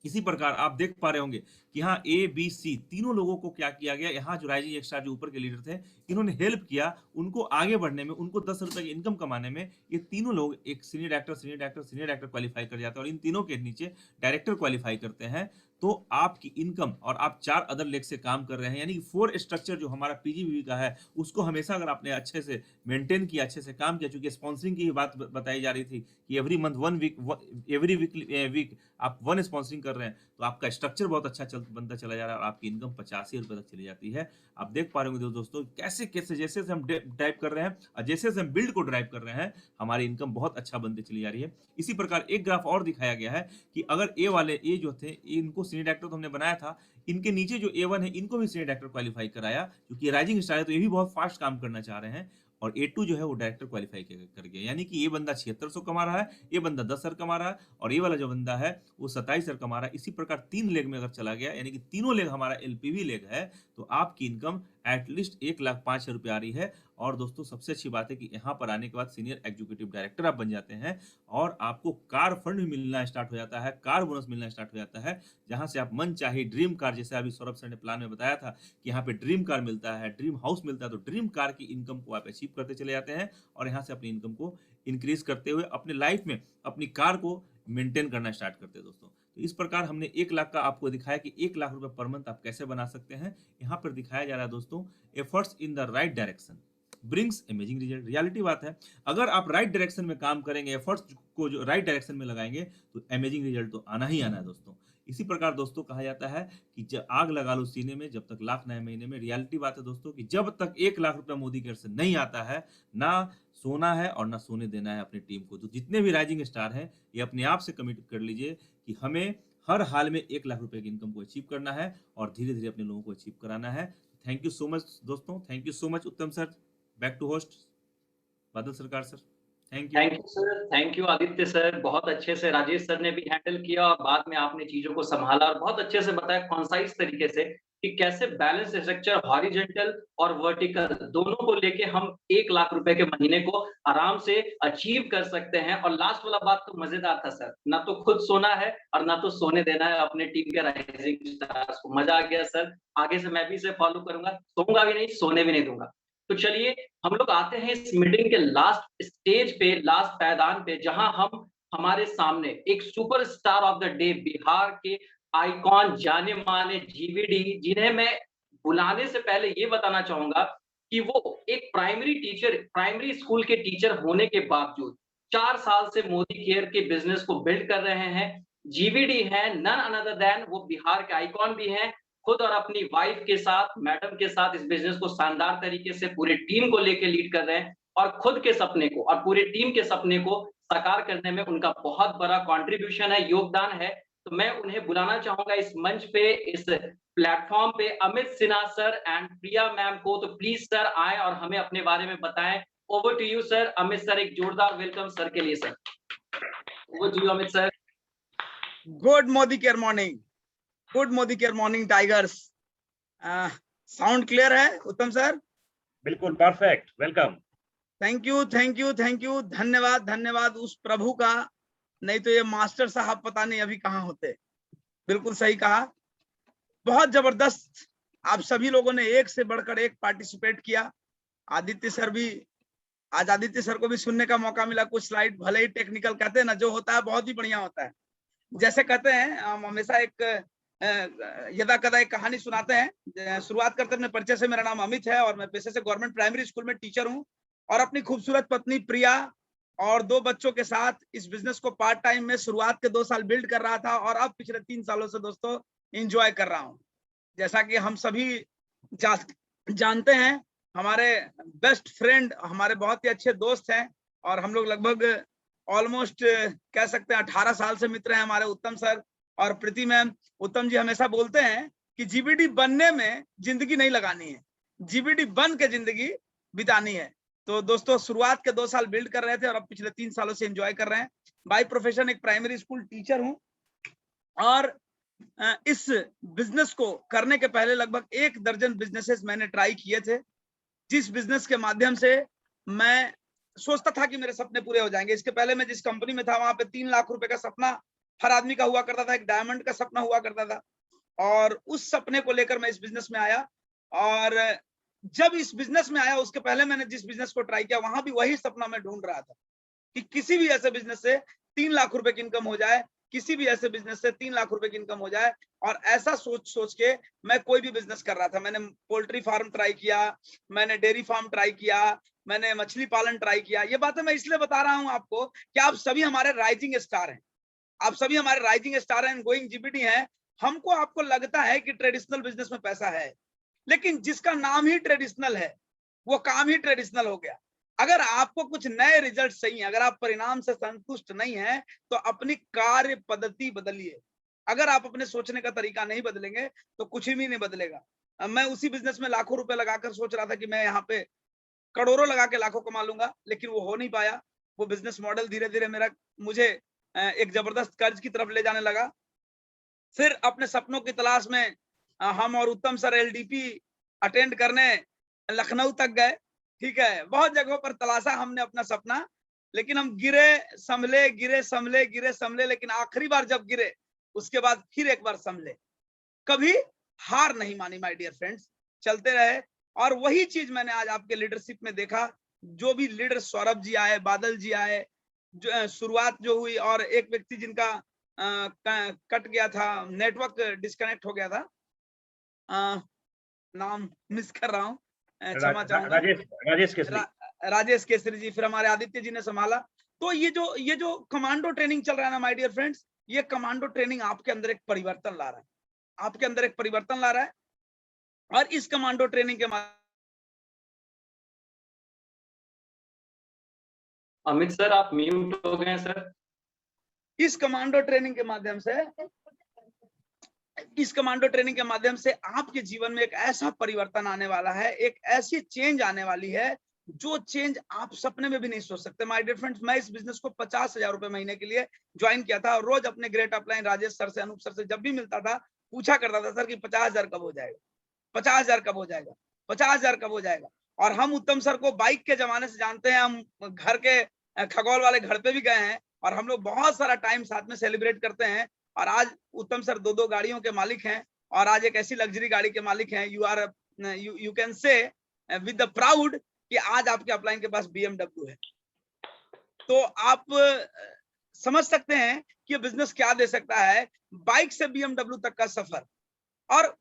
इसी प्रकार आप देख पा रहे होंगे कि यहाँ ABC तीनों लोगों को क्या किया गया, यहाँ जो राइजिंग स्टार जो ऊपर के लीडर थे, इन्होंने हेल्प किया उनको आगे बढ़ने में, उनको 10 रुपए की इनकम कमाने में। ये तीनों लोग एक सीनियर डायरेक्टर क्वालिफाई कर जाते हैं, और इन तीनों के नीचे डायरेक्टर क्वालिफाई करते हैं। तो आपकी इनकम, और आप 4 अदर लेग से काम कर रहे हैं, यानी कि 4 स्ट्रक्चर जो हमारा PGBV का है, उसको हमेशा अगर आपने अच्छे से मेंटेन किया, अच्छे से काम किया, चूंकि स्पॉन्सरिंग की बात बताई जा रही थी कि एवरी वीक आप 1 स्पॉन्सरिंग कर रहे हैं, तो आपका स्ट्रक्चर बहुत अच्छा बनता चला जा रहा है, और आपकी इनकम 85 रुपए तक चली जाती है। आप देख पा रहे होंगे दोस्तों कैसे जैसे हम ड्राइव कर रहे हैं, और जैसे हम बिल्ड को ड्राइव कर रहे हैं, हमारी इनकम बहुत अच्छा बनती चली जा रही है। इसी प्रकार एक ग्राफ और दिखाया गया है कि अगर A जो थे, इनको सीनियर डायरेक्टर तो हमने बनाया था, इनके नीचे जो A1 है, इनको भी सीनियर डायरेक्टर क्वालिफाई कराया, क्योंकि राइजिंग स्टार है तो ये भी बहुत फास्ट काम करना चाह रहे हैं, और A2 जो है वो डायरेक्टर क्वालिफाई कर गया, यानी कि ये बंदा 7600 कमा रहा है, ये बंदा 10,000 कमा रहा है, और ये वाला जो बंदा है वो 27,000 कमा रहा है। इसी प्रकार 3 लेग में अगर चला गया, यानी कि तीनों लेग हमारा LPV लेग है, तो आपकी इनकम एटलीस्ट 1,05,000 रुपये आ रही है। और दोस्तों सबसे अच्छी बात है कि यहाँ पर आने के बाद सीनियर एग्जीक्यूटिव डायरेक्टर आप बन जाते हैं, और आपको कार फंड भी मिलना स्टार्ट हो जाता है, कार बोनस मिलना स्टार्ट हो जाता है, जहां से आप मन चाहे ड्रीम कार, जैसे अभी सौरभ सर ने प्लान में बताया था कि यहाँ पे ड्रीम कार मिलता है, ड्रीम हाउस मिलता है, तो ड्रीम कार की इनकम को आप अचीव करते चले जाते हैं, और यहाँ से अपनी इनकम को इंक्रीज करते हुए अपने लाइफ में अपनी कार को मेंटेन करना स्टार्ट करते हैं दोस्तों। तो इस प्रकार हमने 1 लाख का आपको दिखाया कि 1 लाख रुपए पर मंथ आप कैसे बना सकते हैं। यहाँ पर दिखाया जा रहा है दोस्तों, efforts in the right direction brings amazing result. Reality बात है, अगर आप राइट डायरेक्शन में काम करेंगे, एफर्ट्स को जो राइट डायरेक्शन में लगाएंगे, तो अमेजिंग रिजल्ट तो आना ही आना है दोस्तों। इसी प्रकार दोस्तों कहा जाता है कि जब आग लगा लो सीने में, जब तक लाख नए महीने में। रियलिटी बात है दोस्तों कि जब तक 1 लाख रुपया मोदी केयर से नहीं आता है, ना सोना है और ना सोने देना है अपनी टीम को। तो जितने भी राइजिंग स्टार हैं, ये अपने आप से कमिट कर लीजिए कि हमें हर हाल में 1 लाख रुपए की इनकम को अचीव करना है, और धीरे धीरे अपने लोगों को अचीव कराना है। थैंक यू सो मच दोस्तों, थैंक यू सो मच उत्तम सर। बैक टू होस्ट बादल सरकार sir. Thank you sir, thank you Aditya sir. बहुत अच्छे से राजेश सर ने भी हैंडल किया, और बाद में आपने चीजों को संभाला और बहुत अच्छे से बताया कॉन्साइज तरीके से कि कैसे बैलेंस स्ट्रक्चर हॉरिजॉन्टल और वर्टिकल दोनों को लेके हम 1 लाख रुपए के महीने को आराम से अचीव कर सकते हैं। और लास्ट वाला बात तो मजेदार था सर, ना तो खुद सोना है और ना तो सोने देना है अपने टीम के राइजिंग स्टार्स को। मजा आ गया सर, आगे से मैं भी इसे फॉलो करूंगा, सोऊंगा भी नहीं, सोने भी नहीं दूंगा। तो चलिए हम लोग आते हैं इस मीटिंग के लास्ट स्टेज पे, लास्ट पायदान पे, जहां हम हमारे सामने एक superstar of the day, Bihar के आइकॉन, जाने माने GVD, जिन्हें मैं बुलाने से पहले ये बताना चाहूंगा कि वो एक प्राइमरी स्कूल के टीचर होने के बावजूद 4 साल से मोदी केयर के बिजनेस को बिल्ड कर रहे हैं। GVD है नन अनदर देन, वो बिहार के आइकॉन भी हैं, खुद और अपनी वाइफ के साथ, मैडम के साथ इस बिजनेस को शानदार तरीके से पूरी टीम को लेके लीड कर रहे हैं और खुद के सपने को और पूरी टीम के सपने को साकार करने में उनका बहुत बड़ा कंट्रीब्यूशन है, योगदान है। तो मैं उन्हें बुलाना चाहूंगा इस मंच पे, इस प्लेटफॉर्म पे, Amit Sinha sir and Priya ma'am को। तो प्लीज सर आए और हमें अपने बारे में बताएं। Over to you sir. Amit sir, एक जोरदार वेलकम सर के लिए sir. Over to you Amit sir. Good Modicare morning, good Modicare morning tigers. Sound clear है उत्तम सर? बिल्कुल perfect, welcome. Thank you, thank you, thank you. धन्यवाद, धन्यवाद उस प्रभु का, नहीं तो ये मास्टर साहब पता नहीं अभी कहाँ होते। बिल्कुल सही कहा, बहुत जबरदस्त। आप सभी लोगों ने एक से बढ़कर एक पार्टिसिपेट किया। आदित्य सर भी, आज आदित्य सर को भी सुनने का मौका मिला। कुछ स्लाइड भले ही टेक्निकल, कहते हैं ना, जो होता है बहुत ही बढ़िया होता है। जैसे कहते हैं, हम हमेशा एक यदा कदा एक कहानी सुनाते हैं। शुरुआत करते अपने परिचय से। मेरा नाम अमित है और मैं पेशे से गवर्नमेंट प्राइमरी स्कूल में टीचर हूँ और अपनी खूबसूरत पत्नी प्रिया और 2 बच्चों के साथ इस बिजनेस को पार्ट टाइम में शुरुआत के 2 साल बिल्ड कर रहा था और अब पिछले 3 सालों से दोस्तों एंजॉय कर रहा हूँ। जैसा कि हम सभी जानते हैं, हमारे बेस्ट फ्रेंड, हमारे बहुत ही अच्छे दोस्त हैं और हम लोग लगभग ऑलमोस्ट कह सकते हैं 18 साल से मित्र हैं हमारे उत्तम सर और प्रीति मैम। उत्तम जी हमेशा बोलते हैं कि जीबीडी बनने में जिंदगी नहीं लगानी है, जीबीडी बन के जिंदगी बितानी है। तो दोस्तों शुरुआत के 2 साल बिल्ड कर रहे थे और अब पिछले 3 सालों से एंजॉय कर रहे हैं। बाय प्रोफेशन एक प्राइमरी स्कूल टीचर हूं और इस बिजनेस को करने के पहले लगभग 1 दर्जन बिजनेसेस मैंने ट्राई किए थे, जिस बिजनेस के माध्यम से मैं सोचता था कि मेरे सपने पूरे हो जाएंगे। इसके पहले मैं जिस कंपनी में था वहां पे 3 लाख रुपए का सपना हर आदमी का हुआ करता था, एक डायमंड का सपना हुआ करता था और उस सपने को लेकर मैं इस बिजनेस में आया। और जब इस बिजनेस में आया उसके पहले मैंने जिस बिजनेस को ट्राई किया वहां भी वही सपना मैं ढूंढ रहा था कि किसी भी ऐसे बिजनेस से 3 लाख रुपए की इनकम हो जाए, किसी भी ऐसे बिजनेस से 3 लाख रुपए की इनकम हो जाए। और ऐसा सोच के मैं कोई भी बिजनेस कर रहा था। मैंने पोल्ट्री फार्म ट्राई किया, मैंने डेयरी फार्म ट्राई किया, मैंने मछली पालन ट्राई किया। ये बातें मैं इसलिए बता रहा हूं आपको कि आप सभी हमारे राइजिंग स्टार हैं, आप सभी हमारे राइजिंग स्टार हैं, गोइंग जीबीडी हैं। हमको आपको लगता है कि ट्रेडिशनल बिजनेस में पैसा है, लेकिन जिसका नाम ही ट्रेडिशनल है वो काम ही ट्रेडिशनल हो गया। अगर आपको कुछ नए रिजल्ट चाहिए, अगर आप परिणाम से संतुष्ट नहीं हैं, तो अपनी कार्य पद्धति बदलिए। अगर आप अपने सोचने का तरीका नहीं बदलेंगे तो कुछ भी नहीं बदलेगा। मैं उसी बिजनेस में लाखों रुपए लगाकर सोच रहा था कि मैं यहाँ पे करोड़ों लगा के लाखों कमा लूंगा, लेकिन वो हो नहीं पाया। वो बिजनेस मॉडल धीरे धीरे मुझे एक जबरदस्त कर्ज की तरफ ले जाने लगा। फिर अपने सपनों की तलाश में हम और उत्तम सर एलडीपी अटेंड करने लखनऊ तक गए। ठीक है, बहुत जगहों पर तलाशा हमने अपना सपना, लेकिन हम गिरे संभले, गिरे संभले, गिरे संभले, लेकिन आखिरी बार जब गिरे उसके बाद फिर एक बार संभले। कभी हार नहीं मानी माय डियर फ्रेंड्स, चलते रहे। और वही चीज मैंने आज आपके लीडरशिप में देखा। जो भी लीडर, सौरभ जी आए, बादल जी आए, जो शुरुआत जो हुई, और एक व्यक्ति जिनका कट गया था, नेटवर्क डिस्कनेक्ट हो गया था, नाम मिस कर रहा हूँ, क्षमा चाहूंगा, राजेश केसरी जी। फिर हमारे आदित्य जी ने संभाला। तो ये जो कमांडो ट्रेनिंग चल रहा है ना माय डियर फ्रेंड्स, ये कमांडो ट्रेनिंग आपके अंदर एक परिवर्तन ला रहा है, आपके अंदर एक परिवर्तन ला रहा है। और इस कमांडो ट्रेनिंग के अमित सर आप म्यूट हो गए सर। इस कमांडो ट्रेनिंग के माध्यम से आपके जीवन में एक ऐसा परिवर्तन आने वाला है, एक ऐसी चेंज आने वाली है जो चेंज आप सपने में भी नहीं सोच सकते। माय डियर फ्रेंड्स, मैं इस बिजनेस को 50,000 रुपए महीने के लिए ज्वाइन किया था और रोज अपने ग्रेट अपलाइन राजेश सर से, अनूप सर से जब भी मिलता था पूछा करता था, सर कि 50,000 कब हो जाएगा, 50,000 कब हो जाएगा, 50,000 कब हो जाएगा। और हम उत्तम सर को बाइक के जमाने से जानते हैं, हम घर के खगोल वाले घर पे भी गए हैं और हम लोग बहुत सारा टाइम साथ में सेलिब्रेट करते हैं। और आज उत्तम सर 2-2 गाड़ियों के मालिक हैं और आज एक ऐसी लग्जरी गाड़ी के मालिक हैं। You can say with the proud कि आज आपके अपलाइन के पास BMW है। तो आप समझ सकते हैं कि ये बिजनेस क्या दे सकता है, बाइक से BMW तक का सफर। और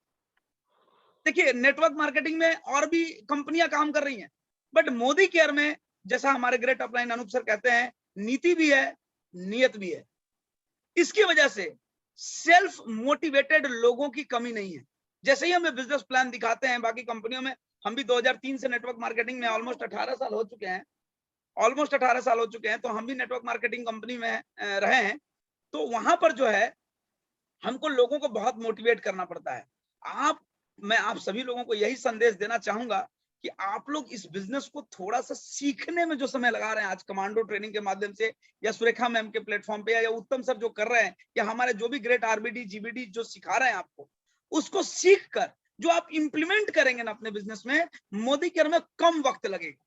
देखिए, नेटवर्क मार्केटिंग में और भी कंपनियां काम कर रही हैं, बट मोदी केयर में, जैसा हमारे ग्रेट अपलाइन अनूप सर कहते हैं, नीति भी है, नियत भी है। इसकी वजह से सेल्फ मोटिवेटेड लोगों की कमी नहीं है। जैसे ही हमें बिजनेस प्लान दिखाते हैं, बाकी कंपनियों में हम भी 2003 से नेटवर्क मार्केटिंग में ऑलमोस्ट 18 साल हो चुके हैं, तो हम भी नेटवर्क मार्केटिंग कंपनी में रहे हैं। तो वहां पर जो है हमको लोगों को बहुत मोटिवेट करना पड़ता है। मैं आप सभी लोगों को यही संदेश देना चाहूंगा कि आप लोग इस बिजनेस को थोड़ा सा सीखने में जो समय लगा रहे हैं, आज कमांडो ट्रेनिंग के माध्यम से या सुरेखा मैम के प्लेटफॉर्म पे या उत्तम सर जो कर रहे हैं, या हमारे जो भी ग्रेट आरबीडी जीबीडी जो सिखा रहे हैं आपको, उसको सीख कर जो आप इंप्लीमेंट करेंगे ना अपने बिजनेस में, मोदी केयर में कम वक्त लगेगा।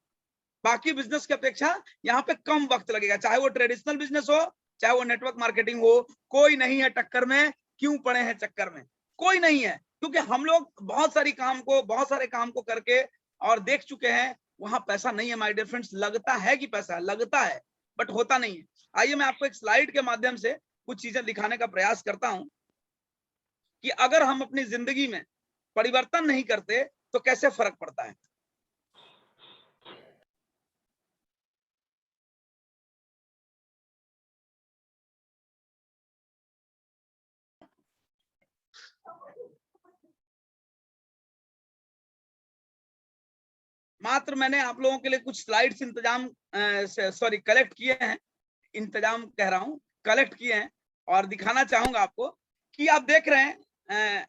बाकी बिजनेस की अपेक्षा यहाँ पे कम वक्त लगेगा, चाहे वो ट्रेडिशनल बिजनेस हो, चाहे वो नेटवर्क मार्केटिंग हो। कोई नहीं है टक्कर में, क्यों पड़े हैं चक्कर में, कोई नहीं है, क्योंकि हम लोग बहुत सारे काम को करके और देख चुके हैं, वहां पैसा नहीं है माय डियर फ्रेंड्स। लगता है कि पैसा लगता है, बट होता नहीं है। आइए मैं आपको एक स्लाइड के माध्यम से कुछ चीजें दिखाने का प्रयास करता हूं कि अगर हम अपनी जिंदगी में परिवर्तन नहीं करते तो कैसे फर्क पड़ता है। मात्र मैंने आप लोगों के लिए कुछ स्लाइड्स कलेक्ट किए हैं, कलेक्ट किए हैं और दिखाना चाहूंगा आपको कि आप देख रहे हैं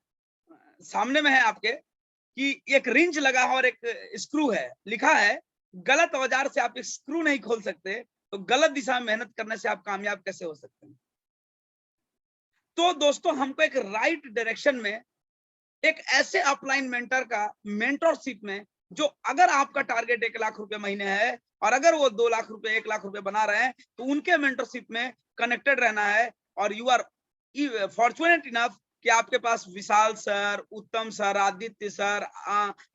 सामने में है आपके कि एक रिंच लगा है और एक स्क्रू है, लिखा है गलत औजार से आप स्क्रू नहीं खोल सकते, तो गलत दिशा में मेहनत करने से आप कामयाब कैसे हो सकते हैं। तो दोस्तों हमको एक राइट डायरेक्शन में, एक ऐसे अपलाइन मेंटर का मेंटरशिप में, जो अगर आपका टारगेट 1 लाख रुपए महीने है और अगर वो 2 लाख रुपए 1 लाख रुपए बना रहे हैं, तो उनके मेंटरशिप में कनेक्टेड रहना है। और यू आर फॉर्चुनेट इनफ कि आपके पास विशाल sir, Uttam sir, Aditya sir,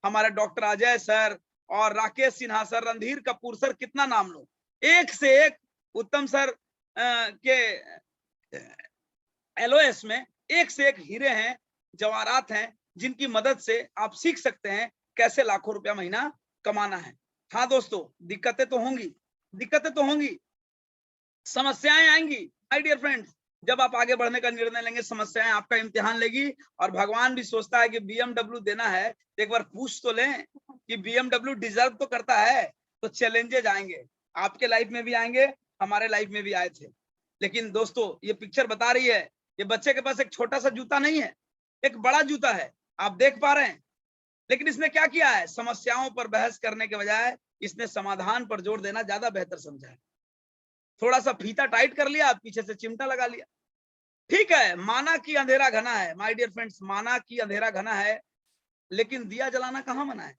हमारे डॉक्टर अजय सर और राकेश सिन्हा सर, रणधीर कपूर सर, कितना नाम लो, एक से एक उत्तम सर के एलओएस में एक से एक हीरे हैं, जवाहरात हैं, जिनकी मदद से आप सीख सकते हैं कैसे लाखों रुपया महीना कमाना है। हाँ दोस्तों, दिक्कतें तो होंगी, समस्याएं आएंगी माय डियर फ्रेंड्स। जब आप आगे बढ़ने का निर्णय लेंगे, समस्याएं आपका इम्तिहान लेगी। और भगवान भी सोचता है कि BMW देना है तो एक बार पूछ तो लें कि BMW डिजर्व तो करता है। तो चैलेंजेज आएंगे, आपके लाइफ में भी आएंगे, हमारे लाइफ में भी आए थे। लेकिन दोस्तों ये पिक्चर बता रही है, ये बच्चे के पास एक छोटा सा जूता नहीं है, एक बड़ा जूता है, आप देख पा रहे हैं। लेकिन इसने क्या किया है, समस्याओं पर बहस करने के बजाय इसने समाधान पर जोर देना ज्यादा बेहतर समझा है। थोड़ा सा फीता टाइट कर लिया, पीछे से चिमटा लगा लिया, ठीक है। माना कि अंधेरा घना है माय डियर फ्रेंड्स, माना कि अंधेरा घना है, लेकिन दिया जलाना कहाँ मना है।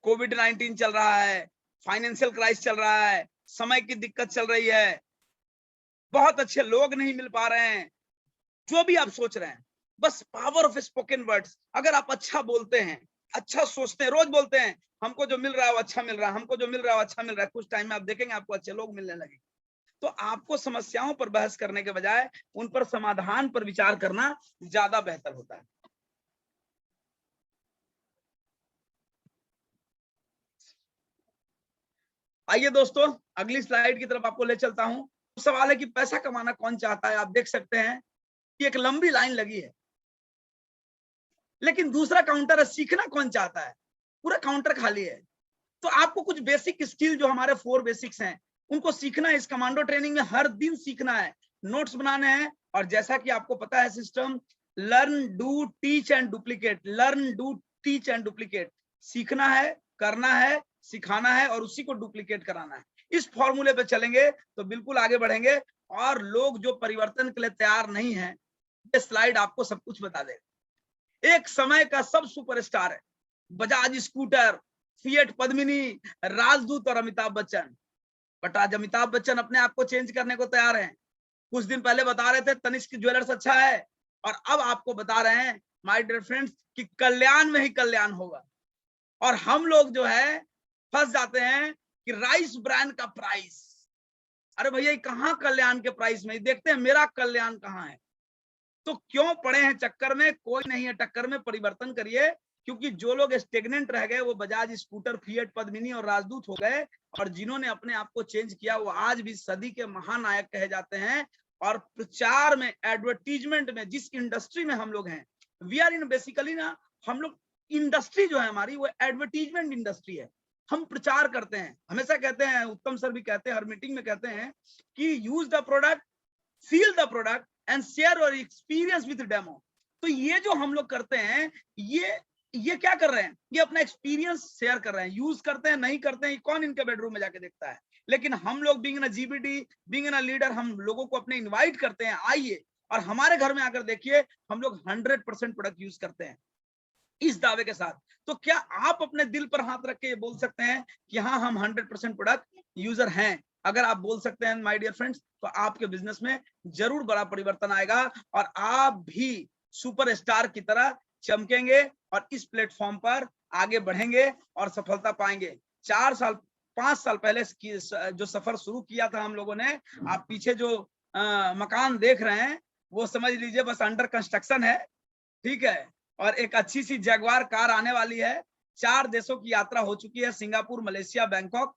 कोविड-19 चल रहा है, फाइनेंशियल क्राइसिस चल रहा है, समय की दिक्कत चल रही है, बहुत अच्छे लोग नहीं मिल पा रहे हैं, जो भी आप सोच रहे हैं, बस पावर ऑफ स्पोकन वर्ड्स। अगर आप अच्छा बोलते हैं, अच्छा सोचते हैं, रोज बोलते हैं हमको जो मिल रहा है वो अच्छा मिल रहा है, हमको जो मिल रहा है वो अच्छा मिल रहा है, कुछ टाइम में आप देखेंगे आपको अच्छे लोग मिलने लगेंगे। तो आपको समस्याओं पर बहस करने के बजाय उन पर समाधान पर विचार करना ज्यादा बेहतर होता है। आइए दोस्तों अगली स्लाइड की तरफ आपको ले चलता हूं। सवाल है कि पैसा कमाना कौन चाहता है। आप देख सकते हैं कि एक लंबी लाइन लगी है, लेकिन दूसरा काउंटर है सीखना कौन चाहता है, पूरा काउंटर खाली है। तो आपको कुछ बेसिक स्किल जो हमारे 4 बेसिक्स हैं उनको सीखना है। इस कमांडो ट्रेनिंग में हर दिन सीखना है, नोट्स बनाने हैं। और जैसा कि आपको पता है system, learn do teach and duplicate, learn do teach and duplicate, सीखना है, करना है, सिखाना है और उसी को डुप्लीकेट कराना है। इस फॉर्मूले पे चलेंगे तो बिल्कुल आगे बढ़ेंगे। और लोग जो परिवर्तन के लिए तैयार नहीं है, ये स्लाइड आपको सब कुछ बता देगा। एक समय का सब सुपरस्टार है, बजाज स्कूटर, फिएट पद्मिनी, राजदूत और अमिताभ बच्चन। बट आज अमिताभ बच्चन अपने आप को चेंज करने को तैयार हैं। कुछ दिन पहले बता रहे थे तनिष्क ज्वेलर्स अच्छा है, और अब आपको बता रहे हैं माय डियर फ्रेंड्स कि कल्याण में ही कल्याण होगा। और हम लोग जो है फंस जाते हैं कि राइस ब्रांड का प्राइस, अरे भैया कहाँ कल्याण के प्राइस में, देखते हैं मेरा कल्याण कहाँ है। तो क्यों पड़े हैं चक्कर में, कोई नहीं है टक्कर में, परिवर्तन करिए। क्योंकि जो लोग स्टेगनेंट रह गए वो बजाज स्कूटर, फिएट पद्मिनी और राजदूत हो गए, और जिन्होंने अपने आप को चेंज किया वो आज भी सदी के महानायक कहे जाते हैं। और प्रचार में, एडवर्टीजमेंट में, जिस इंडस्ट्री में हम लोग हैं वी आर इन बेसिकली ना, हम लोग इंडस्ट्री जो है हमारी वो एडवर्टीजमेंट इंडस्ट्री है। हम प्रचार करते हैं, हमेशा कहते हैं, उत्तम सर भी कहते हैं, हर मीटिंग में कहते हैं कि use the product, feel the product and share your experience with demo. तो ये जो हम लोग करते हैं, ये क्या कर रहे हैं, ये अपना एक्सपीरियंस शेयर कर रहे हैं। यूज करते हैं नहीं करते हैं, कौन इनके बेडरूम में जाके देखता है। लेकिन हम लोग बीइंग ना जीबीडी, बीइंग ना लीडर, हम लोगों को अपने इनवाइट करते हैं, आइए और हमारे घर में आकर देखिए, हम लोग 100% प्रोडक्ट यूज करते हैं इस दावे के साथ। तो क्या आप अपने दिल पर हाथ रख के ये बोल सकते हैं कि हाँ, हम 100% प्रोडक्ट यूजर हैं? अगर आप बोल सकते हैं माय डियर फ्रेंड्स, तो आपके बिजनेस में जरूर बड़ा परिवर्तन आएगा और आप भी सुपरस्टार की तरह चमकेंगे और इस प्लेटफॉर्म पर आगे बढ़ेंगे और सफलता पाएंगे। 4 साल 5 साल पहले जो सफर शुरू किया था हम लोगों ने, आप पीछे जो मकान देख रहे हैं वो समझ लीजिए बस अंडर कंस्ट्रक्शन है, ठीक है। और एक अच्छी सी जगुआर कार आने वाली है। 4 देशों की यात्रा हो चुकी है, सिंगापुर, मलेशिया, बैंकॉक,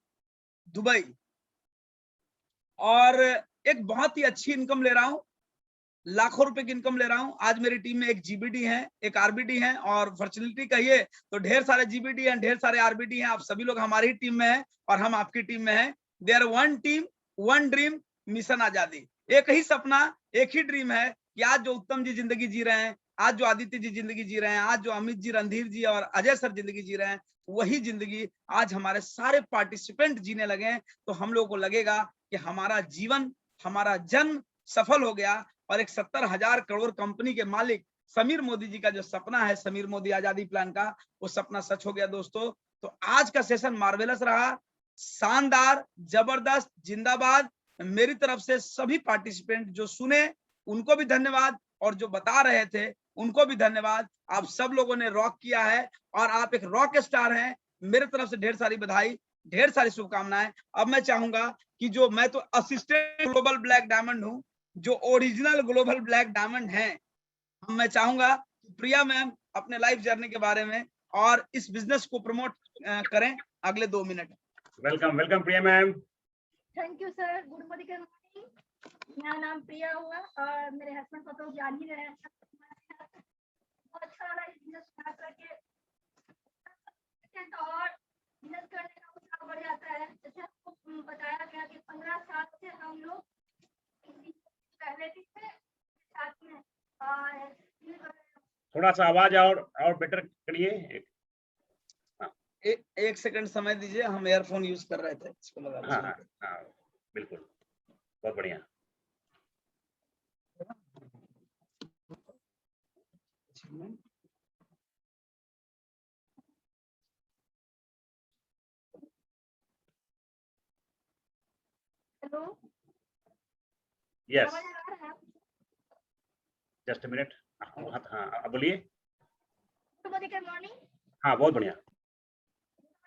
दुबई, और एक बहुत ही अच्छी इनकम ले रहा हूं, लाखों रुपए की इनकम ले रहा हूं। आज मेरी टीम में एक जीबीडी है, एक आरबीडी है, और फॉर्चुनेटली कहिए तो ढेर सारे जीबीडी हैं, ढेर सारे आरबीडी हैं। आप सभी लोग हमारी टीम में हैं और हम आपकी टीम में हैं। There one team, one dream, mission आजादी। एक ही सपना, एक ही ड्रीम है कि आज जो उत्तम जी जिंदगी जी रहे हैं, आज जो आदित्य जी जिंदगी जी रहे हैं, आज जो अमित जी, रणधीर जी और अजय सर जिंदगी जी रहे हैं, वही जिंदगी आज हमारे सारे पार्टिसिपेंट जीने लगे। तो हम लोगों को लगेगा कि हमारा जीवन, हमारा जन्म सफल हो गया और एक 70,000 करोड़ कंपनी के मालिक समीर मोदी जी का जो सपना है, समीर मोदी आजादी प्लान का, वो सपना सच हो गया दोस्तों। तो आज का सेशन मार्वेलस रहा, शानदार, जबरदस्त, जिंदाबाद। मेरी तरफ से सभी पार्टिसिपेंट जो सुने उनको भी धन्यवाद और जो बता रहे थे उनको भी धन्यवाद। आप सब लोगों ने रॉक किया है और आप एक रॉक स्टार हैं। मेरे तरफ से ढेर सारी बधाई, ढेर सारी शुभकामनाएं। अब मैं चाहूंगा कि जो मैं तो असिस्टेंट ग्लोबल ब्लैक डायमंड हूं, जो ओरिजिनल ग्लोबल ब्लैक डायमंड हैं, मैं चाहूंगा प्रिया मैम अपने लाइफ जर्नी के बारे में और इस बिजनेस को प्रमोट करें अगले 2 minute. Welcome welcome Priya ma'am. Thank you sir. Good morning. मेरा नाम प्रिया हुआ और मेरे हस्बैंड को तो जान ही रहे हैं। बहुत अच्छा लगा इस बिजनेस करके, और बिजनेस करने का उत्साह बढ़ जाता है। जैसे आपको बताया गया कि 15 साल से हम लोग पहले भी थे साथ में। और थोड़ा सा आवाज और बेटर करिए। एक सेकंड समय दीजिए, हम एयरफोन यूज कर रहे थे, इसको लगा। हाँ हाँ हाँ बिल्कुल, बहुत बढ़िया। Hello, yes, just a minute. हाँ बोलिए। Good morning. हाँ बहुत बढ़िया।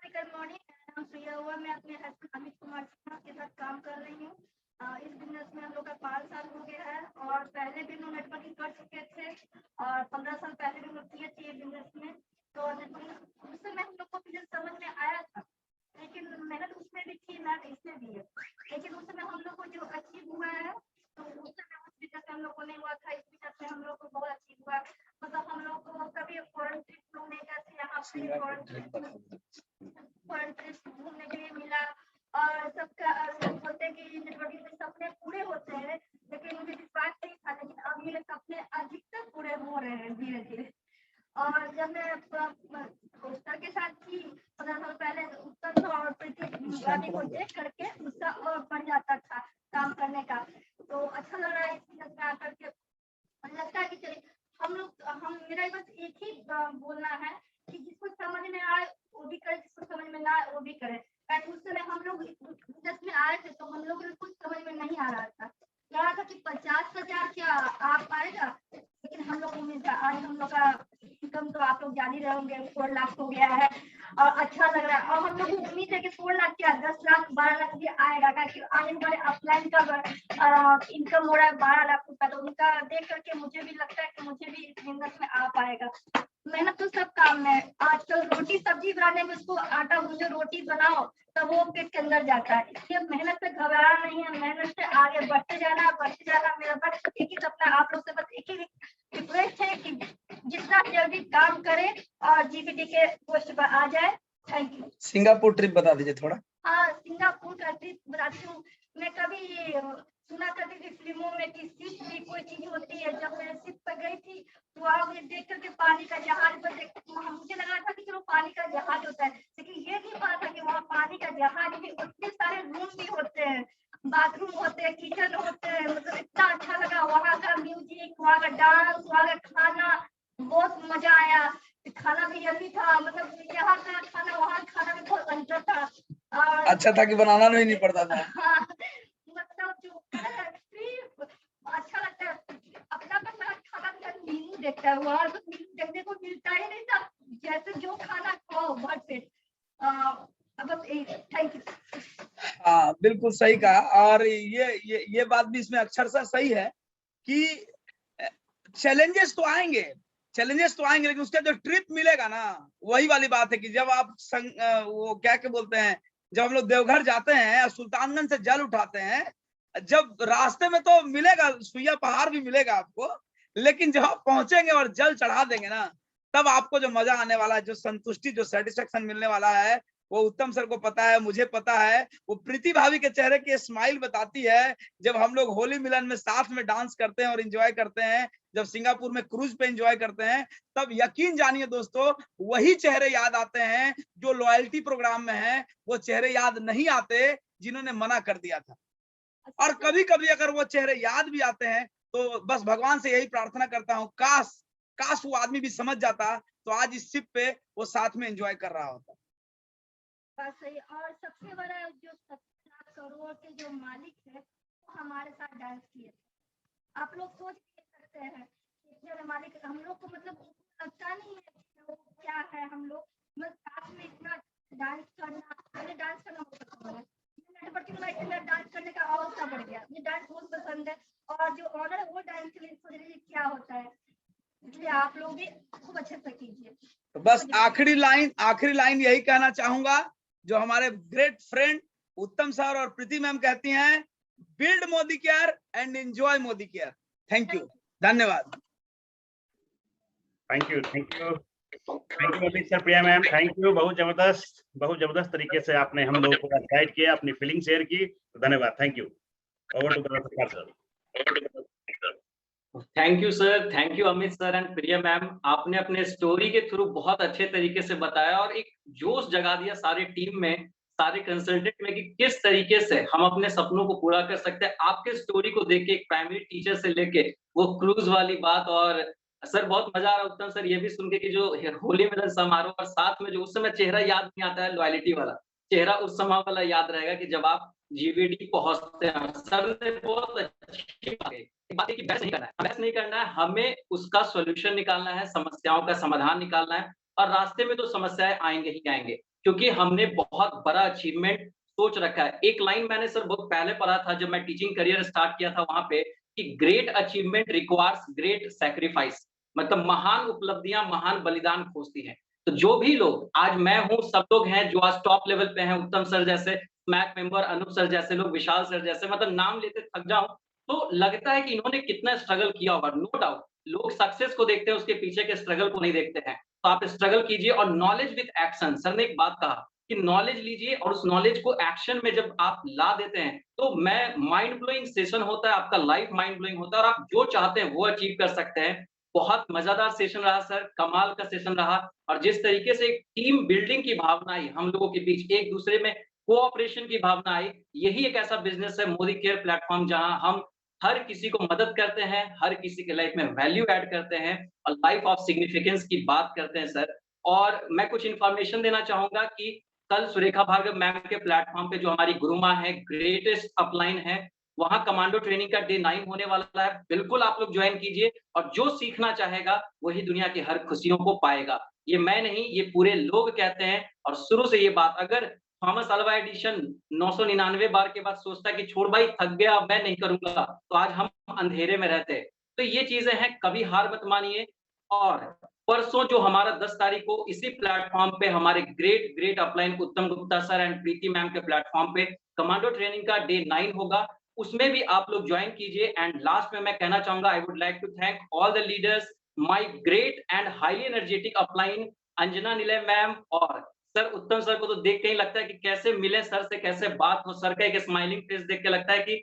Good morning. मेरा नाम प्रिया हुआ, मैं अपने हस्बैंड अमित कुमार के साथ काम कर रही हूँ। इस बिजनेस में हम लोग का 5 साल हो गया है और पहले भी हम नेटवर्किंग कर चुके थे और 15 साल पहले भी हम लोग किए थे बिजनेस में। तो नेटवर्किंग उस समय हम लोग को बिजनेस समझ में आया था, लेकिन मेहनत उसमें भी थी, मेहनत इसमें भी है। लेकिन उस समय हम लोग को जो अचीव हुआ है, तो उस समय उस बिजनेस में हम लोग को नहीं हुआ था, इस बिजनेस में हम लोग को बहुत अचीव हुआ। मतलब हम लोग को कभी फॉरेन ट्रिप लोग नहीं गए थे, यहाँ पे फॉरेन ट्रिप घूमने के लिए मिला। और सबका बोलते हैं कि नेटवर्किंग में सपने पूरे होते हैं, लेकिन मुझे विश्वास नहीं था, लेकिन अब मेरे सपने अधिकतर पूरे हो रहे हैं धीरे धीरे। और जब मैं दोस्तों के साथ थी 15 साल पहले, उत्तर और प्रीति को देख करके उसका और बढ़ जाता था काम करने का। तो अच्छा लग रहा है इस बिजनेस में आकर के। लगता है कि चलिए हम मेरा बस एक ही बोलना है कि जिसको समझ में आए वो भी करे, जिसको समझ में ना आए वो भी करे। उस समय हम लोग बिजनेस में आए थे तो हम लोग कुछ समझ में नहीं आ रहा था, लगा था कि 50,000 क्या आ पाएगा, लेकिन हम लोग उम्मीद था। आज हम लोग का इनकम तो आप लोग जान ही रहे होंगे, 4 लाख हो गया है और अच्छा लग रहा है। और हम लोग को उम्मीद है कि 4 लाख क्या 10 लाख 12 लाख भी आएगा, क्योंकि आने वाले अपलाइन का इनकम हो रहा है 12 लाख रुपया। तो उनका देख करके मुझे भी लगता है कि मुझे भी इस बिजनेस में आ पाएगा। मेहनत तो सब काम में। आजकल रोटी सब्जी बनाने में उसको आटा गूंजो रोटी बनाओ तब वो पेट के अंदर जाता है। इसलिए मेहनत से घबराना नहीं है, मेहनत से आगे बढ़ते जाना। मेरा बस एक ही सपना आप लोग से, बस एक ही रिक्वेस्ट है कि जितना जल्दी काम करे और जीपीटी के पोस्ट पर आ जाए। Thank you. सिंगापुर ट्रिप बता दीजिए थोड़ा। हाँ, सिंगापुर का ट्रिप बताती हूँ। मैं कभी सुना करती थी फिल्मों में कि शिप भी कोई चीज होती है। जब मैं शिप पर गई थी तो वहाँ मुझे देख करके पानी का जहाज पर मुझे लगा था कि चलो पानी का जहाज होता है, लेकिन ये नहीं पता था कि वहाँ पानी का जहाज भी, उतने सारे रूम भी होते हैं, बाथरूम होते हैं, किचन होते हैं। मतलब इतना अच्छा लगा, वहाँ का म्यूजिक, वहाँ का डांस, वहाँ का खाना, बहुत मजा आया। खाना भी यही था, मतलब यहाँ का खाना वहाँ खाना में बहुत अंतर था। और अच्छा था कि बनाना नहीं पड़ता था। हाँ, मतलब जो अच्छा लगता है। अपना खाना मीनू देखता है, वहाँ तो मीनू देखने को मिलता ही नहीं था। जैसे जो खाना खाओ भर पेट। बस थैंक यू। हाँ बिल्कुल सही कहा। और ये बात भी इसमें अक्षरशः सही है कि चैलेंजेस तो आएंगे, लेकिन उसका जो ट्रिप मिलेगा ना, वही वाली बात है कि जब आप वो क्या बोलते हैं, जब हम लोग देवघर जाते हैं, सुल्तानगंज से जल उठाते हैं, जब रास्ते में तो मिलेगा, सुइया पहाड़ भी मिलेगा आपको, लेकिन जब आप पहुंचेंगे और जल चढ़ा देंगे ना, तब आपको जो मजा आने वाला है, जो संतुष्टि, जो सेटिस्फेक्शन मिलने वाला है, वो उत्तम सर को पता है, मुझे पता है। वो प्रीति भाभी के चेहरे की स्माइल बताती है जब हम लोग होली मिलन में साथ में डांस करते हैं और एंजॉय करते हैं, जब सिंगापुर में क्रूज पे एंजॉय करते हैं, तब यकीन जानिए दोस्तों, वही चेहरे याद आते हैं जो लॉयल्टी प्रोग्राम में हैं। वो चेहरे याद नहीं आते जिन्होंने मना कर दिया था। और कभी कभी अगर वो चेहरे याद भी आते हैं तो बस भगवान से यही प्रार्थना करता हूँ, काश वो आदमी भी समझ जाता तो आज इस शिप पे वो साथ में एंजॉय कर रहा होता। बात सही। और सबसे बड़ा जो 70 करोड़ के जो मालिक है, वो हमारे साथ डांस किए। आप लोग सोच नहीं सकते हैं इतने मालिक हम लोग को, मतलब लगता नहीं है वो क्या है। हम लोग साथ में इतना डांस करना, मुझे डांस करना बहुत पसंद है। मैं डांस करने का और सा बढ़ गया, मुझे डांस बहुत पसंद है। और जो ऑर्डर है वो डांस के लिए सोच रही क्या होता है, इसलिए आप लोग भी खूब अच्छे से कीजिए। तो बस आखिरी लाइन यही कहना चाहूंगा, जो हमारे ग्रेट फ्रेंड उत्तम सर और प्रीति मैम कहती हैं, build Modi care and enjoy Modi care. Thank you, धन्यवाद। Thank you Amit sir, Priya ma'am, thank you. बहुत जबरदस्त तरीके से आपने हम लोगों को गाइड किया, अपनी फीलिंग शेयर की, तो धन्यवाद। Thank you. Over to sir. Thank you sir, thank you Amit sir and Priya ma'am. आपने अपने स्टोरी के थ्रू बहुत अच्छे तरीके से बताया और एक जोश जगा दिया सारी टीम में, सारे कंसल्टेंट में, कि किस तरीके से हम अपने सपनों को पूरा कर सकते हैं। आपके स्टोरी को देख के, एक प्राइमरी टीचर से लेके वो क्रूज वाली बात, और सर बहुत मजा आ रहा है उत्तम सर ये भी सुन के कि जो होली मिलन समारोह और साथ में जो उस समय चेहरा याद नहीं आता है, लॉयल्टी वाला चेहरा उस समय वाला याद रहेगा कि जब आप जीवीडी पहुंचते हैं। सर ने बहुत अच्छी बात है कि बहस नहीं करना है, हमें उसका सॉल्यूशन निकालना है, समस्याओं का समाधान निकालना है। और रास्ते में तो समस्याएं आएंगे ही आएंगे, क्योंकि हमने बहुत बड़ा अचीवमेंट सोच रखा है। एक लाइन मैंने सर बहुत पहले पढ़ा था जब मैं टीचिंग करियर स्टार्ट किया था वहां पे, कि great achievement requires great sacrifice. मतलब महान उपलब्धियां महान बलिदान खोजती हैं। तो जो भी लोग, आज मैं हूं, सब लोग हैं जो आज टॉप लेवल पे हैं, उत्तम सर जैसे, स्मैक मेंबर अनूप सर जैसे लोग, विशाल सर जैसे, मतलब नाम लेते थक जाऊं तो लगता है कि इन्होंने कितना स्ट्रगल किया होगा। नो डाउट, लोग सक्सेस को देखते हैं, उसके पीछे के स्ट्रगल को नहीं देखते हैं। तो आप स्ट्रगल कीजिए और नॉलेज विद एक्शन। सर ने एक बात कहा कि नॉलेज लीजिए और उस नॉलेज को एक्शन में जब आप ला देते हैं तो मैं माइंड ब्लोइंग सेशन होता है, आपका लाइफ माइंड ब्लोइंग होता है और आप जो चाहते हैं वो अचीव कर सकते हैं। बहुत मजेदार सेशन रहा सर, कमाल का सेशन रहा। और जिस तरीके से एक टीम बिल्डिंग की भावना आई हम लोगों के बीच, एक दूसरे में कोऑपरेशन की भावना आई, यही एक ऐसा बिजनेस है मोदी केयर प्लेटफॉर्म, जहां हम हर किसी को मदद करते हैं, हर किसी के लाइफ में वैल्यू ऐड करते हैं और लाइफ ऑफ सिग्निफिकेंस की बात करते हैं सर। और मैं कुछ इंफॉर्मेशन देना चाहूंगा कि कल सुरेखा भार्गव मैम के प्लेटफॉर्म पे जो हमारी गुरुमा है, ग्रेटेस्ट अपलाइन है, वहां कमांडो ट्रेनिंग का डे 9 होने वाला है। बिल्कुल आप लोग ज्वाइन कीजिए और जो सीखना चाहेगा वही दुनिया की हर खुशियों को पाएगा। ये मैं नहीं, ये पूरे लोग कहते हैं। और शुरू से ये बात, अगर थॉमस अल्वा एडिशन 999 बार के बाद सोचता कि छोड़ भाई थक गया मैं नहीं करूंगा, तो आज हम अंधेरे में रहते। तो ये चीजें हैं, कभी हार मत मानिए। और परसों जो हमारा 10 तारीख को इसी प्लेटफॉर्म पे हमारे ग्रेट अपलाइन उत्तम Gupta sir and Preeti ma'am के प्लेटफॉर्म पे कमांडो ट्रेनिंग का डे 9 होगा, उसमें भी आप लोग ज्वाइन कीजिए। एंड लास्ट में मैं कहना चाहूंगा, I would like to thank all the leaders, my great and highly energetic upline Anjana Nilay ma'am और सर उत्तम सर को तो देख के ही लगता है कि कैसे मिले सर से, कैसे बात हो। सर का एक स्माइलिंग फेस देख के लगता है कि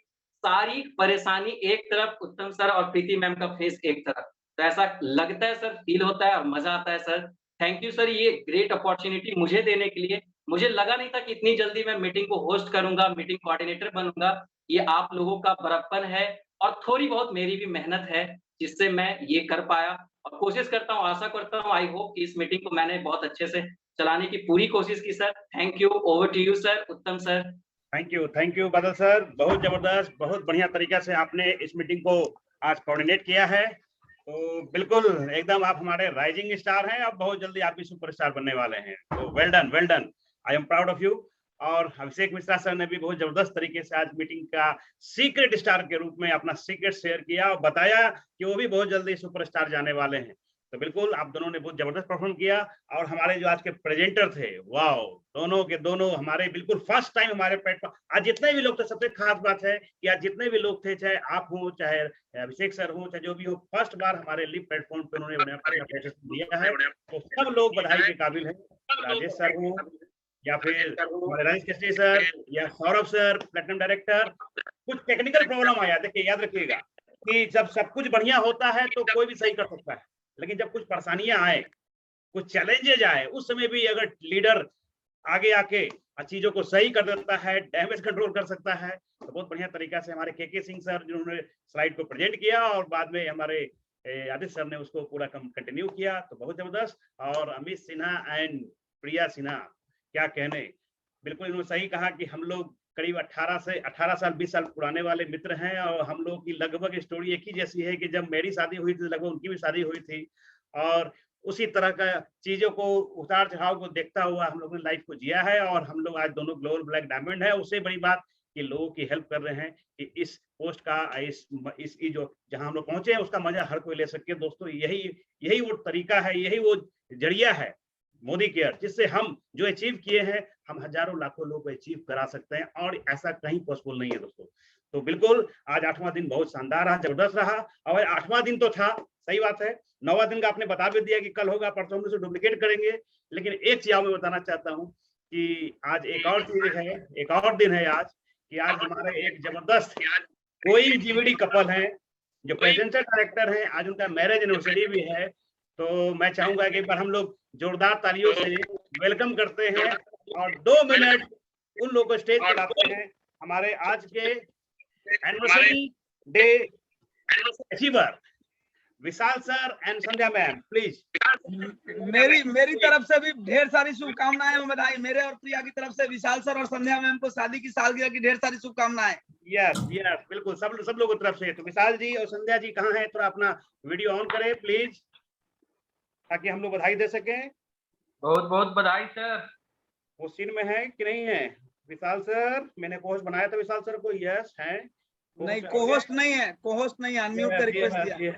सारी परेशानी एक तरफ, उत्तम सर और प्रीति मैम का फेस एक तरफ। तो ऐसा लगता है सर, फील होता है और मजा आता है सर। थैंक यू सर, ये ग्रेट अपॉर्चुनिटी मुझे देने के लिए। मुझे लगा नहीं था कि इतनी जल्दी मैं मीटिंग को होस्ट करूंगा, मीटिंग कोऑर्डिनेटर बनूंगा। ये आप लोगों का बड़प्पन है और थोड़ी बहुत मेरी भी मेहनत है जिससे मैं ये कर पाया, और कोशिश करता हूँ, आशा करता हूँ, आई होप कि इस मीटिंग को मैंने बहुत अच्छे से चलाने की पूरी कोशिश की sir. Thank you, over to you sir, Uttam sir. Thank you Badal sir, बहुत जबरदस्त, बहुत बढ़िया तरीका से आपने इस मीटिंग को आज कोऑर्डिनेट किया है। तो बिल्कुल एकदम आप हमारे राइजिंग स्टार हैं, अब बहुत जल्दी आप भी सुपरस्टार बनने वाले हैं। तो well done, I am proud of you. और अभिषेक मिश्रा सर ने भी बहुत जबरदस्त तरीके से आज मीटिंग का सीक्रेट स्टार के रूप में अपना सीक्रेट शेयर किया और बताया कि वो भी बहुत जल्दी सुपरस्टार जाने वाले हैं। तो बिल्कुल आप दोनों ने बहुत जबरदस्त परफॉर्म किया। और हमारे जो आज के प्रेजेंटर थे, वाओ, दोनों के दोनों हमारे बिल्कुल फर्स्ट टाइम हमारे प्लेटफॉर्म, आज जितने भी लोग थे, सबसे खास बात है कि आज जितने भी लोग थे, चाहे आप हो, चाहे अभिषेक सर हो, चाहे जो भी हो, फर्स्ट बार हमारे लिव प्लेटफॉर्म पे उन्होंने अपना प्रेजेंटेशन दिया है। तो सब लोग बधाई के काबिल है। राजेश सर हो या फिर हमारे रमेश केसरी सर या सौरभ सर, प्लेटिनम डायरेक्टर, कुछ टेक्निकल प्रॉब्लम आया, देखिए याद रखिएगा कि जब सब कुछ बढ़िया होता है तो कोई भी सही कर सकता है, लेकिन जब कुछ परेशानियां आए, कुछ चैलेंजेज आए, उस समय भी अगर लीडर आगे आके चीजों को सही कर देता है, डैमेज कंट्रोल कर सकता है। तो बहुत बढ़िया तरीका से हमारे के सिंह सर जिन्होंने स्लाइड को प्रेजेंट किया और बाद में हमारे आदित्य सर ने उसको पूरा कंटिन्यू किया, तो बहुत जबरदस्त। और अमित सिन्हा एंड प्रिया सिन्हा, क्या कहने, बिल्कुल इन्होंने सही कहा कि हम लोग करीब 18 साल 20 साल पुराने वाले मित्र हैं और हम लोग की लगभग स्टोरी एक ही जैसी है कि जब मेरी शादी हुई थी लगभग उनकी भी शादी हुई थी, और उसी तरह का चीजों को उतार चढ़ाव को देखता हुआ हम लोगों ने लाइफ को जिया है। और हम लोग आज दोनों ग्लोबल ब्लैक डायमंड है। उससे बड़ी बात कि लोगों की हेल्प कर रहे हैं कि इस पोस्ट का इस जो जहां हम लोग पहुंचे हैं उसका मजा हर कोई ले सके। दोस्तों यही वो तरीका है, यही वो जरिया है मोदी केयर, जिससे हम जो अचीव किए हैं हम हजारों लाखों लोग को अचीव करा सकते हैं, और ऐसा कहीं पॉसिबल नहीं है दोस्तों। तो बिल्कुल आज 8वां दिन बहुत शानदार रहा, जबरदस्त रहा। और 8वां दिन तो था, सही बात है, 9वां दिन का आपने बता भी दिया कि कल होगा, परसों हम उसे डुप्लीकेट करेंगे। लेकिन एक चीज मैं बताना चाहता हूँ कि आज एक और चीज है, एक और दिन है आज, कि आज हमारे एक जबरदस्त कोई जीवीडी कपल है जो प्रेजेंटर डायरेक्टर है, आज उनका मैरिज एनिवर्सरी भी है। तो मैं चाहूंगा कि एक बार हम लोग जोरदार तालियों से वेलकम करते हैं और 2 मिनट उन लोगों को स्टेज पर लाते हैं, हमारे आज के anniversary day achiever Vishal sir and Sandhya ma'am, please. मेरी तरफ से भी ढेर सारी शुभकामनाएं और बधाई, मेरे और प्रिया की तरफ से विशाल सर और संध्या मैम को शादी की सालगिरह की ढेर सारी शुभकामनाएं। यस बिल्कुल, सब लोगों की तरफ से। तो विशाल जी और संध्या जी कहाँ हैं, थोड़ा अपना वीडियो ऑन करें प्लीज, ताकि हम लोग बधाई दे सकें। बहुत बहुत बधाई सर। वो सीन में है कि नहीं है विशाल सर? मैंने कोहोस्ट बनाया था विशाल सर को। यस है, नहीं कोहोस्ट नहीं है, कोहोस्ट नहीं, अनम्यूट का रिक्वेस्ट दिया।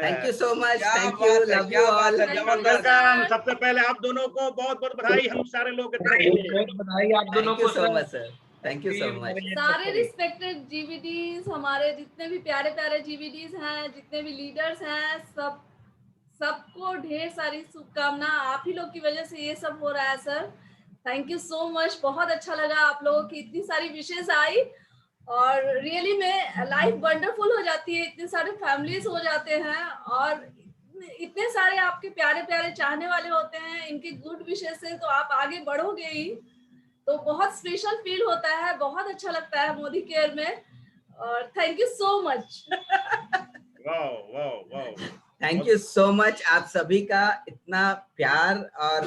Thank you so much, thank you, love you all, welcome. सबसे पहले आप दोनों को बहुत बहुत बधाई हम सारे लोग के तरफ से। बधाई आप दोनों को so much sir, thank you so much. सारे रिस्पेक्टेड जीवीडीज, हमारे जितने भी प्यारे प्यारे जीवीडीज हैं, जितने भी लीडर्स हैं, सबको ढेर सारी शुभकामना। आप ही लोग की वजह से ये सब हो रहा है sir. Thank you so much, बहुत अच्छा लगा आप लोगों की इतनी सारी विशेष आई, और रियली में लाइफ वंडरफुल हो जाती है, इतने सारे फैमिलीज हो जाते हैं और इतने सारे आपके प्यारे प्यारे चाहने वाले होते हैं, इनके गुड विशेष से तो आप आगे बढ़ोगे ही। तो बहुत स्पेशल फील होता है, बहुत अच्छा लगता है मोदी केयर में, और thank you so much. Thank you so much आप सभी का इतना प्यार और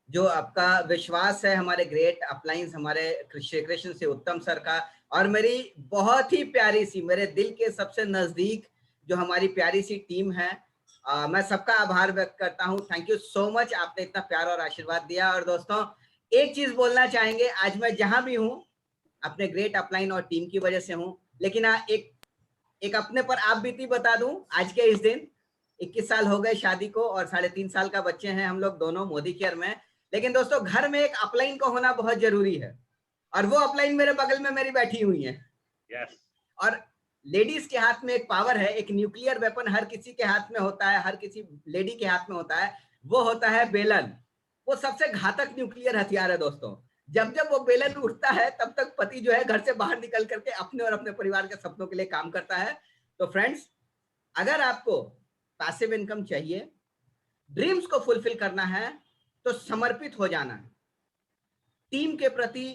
जो आपका विश्वास है हमारे ग्रेट अपलाइंस, हमारे श्री कृष्ण से उत्तम सर का, और मेरी बहुत ही प्यारी सी, मेरे दिल के सबसे नजदीक जो हमारी प्यारी सी टीम है, मैं सबका आभार व्यक्त करता हूँ। थैंक यू सो मच, आपने इतना प्यार और आशीर्वाद दिया। और दोस्तों एक चीज बोलना चाहेंगे, आज मैं जहां भी हूँ अपने ग्रेट अपलाइन और टीम की वजह से हूँ, लेकिन एक अपने पर आप बीती बता दूं। आज के इस दिन 21 साल हो गए शादी को और 3.5 साल का बच्चे हैं हम लोग दोनों मोदी केयर में। लेकिन दोस्तों घर में एक अपलाइन का होना बहुत जरूरी है, और वो अपलाइन मेरे बगल में मेरी बैठी हुई है। yes. और लेडीज के हाथ में एक पावर है, एक न्यूक्लियर वेपन हर किसी के हाथ में होता है, हर किसी लेडी के हाथ में होता है, वो होता है बेलन। वो सबसे घातक न्यूक्लियर हथियार है दोस्तों। जब जब वो बेलन उठता है तब तक पति जो है घर से बाहर निकल करके अपने और अपने परिवार के सपनों के लिए काम करता है। तो फ्रेंड्स, अगर आपको पैसिव इनकम चाहिए, ड्रीम्स को फुलफिल करना है, तो समर्पित हो जाना है टीम के प्रति,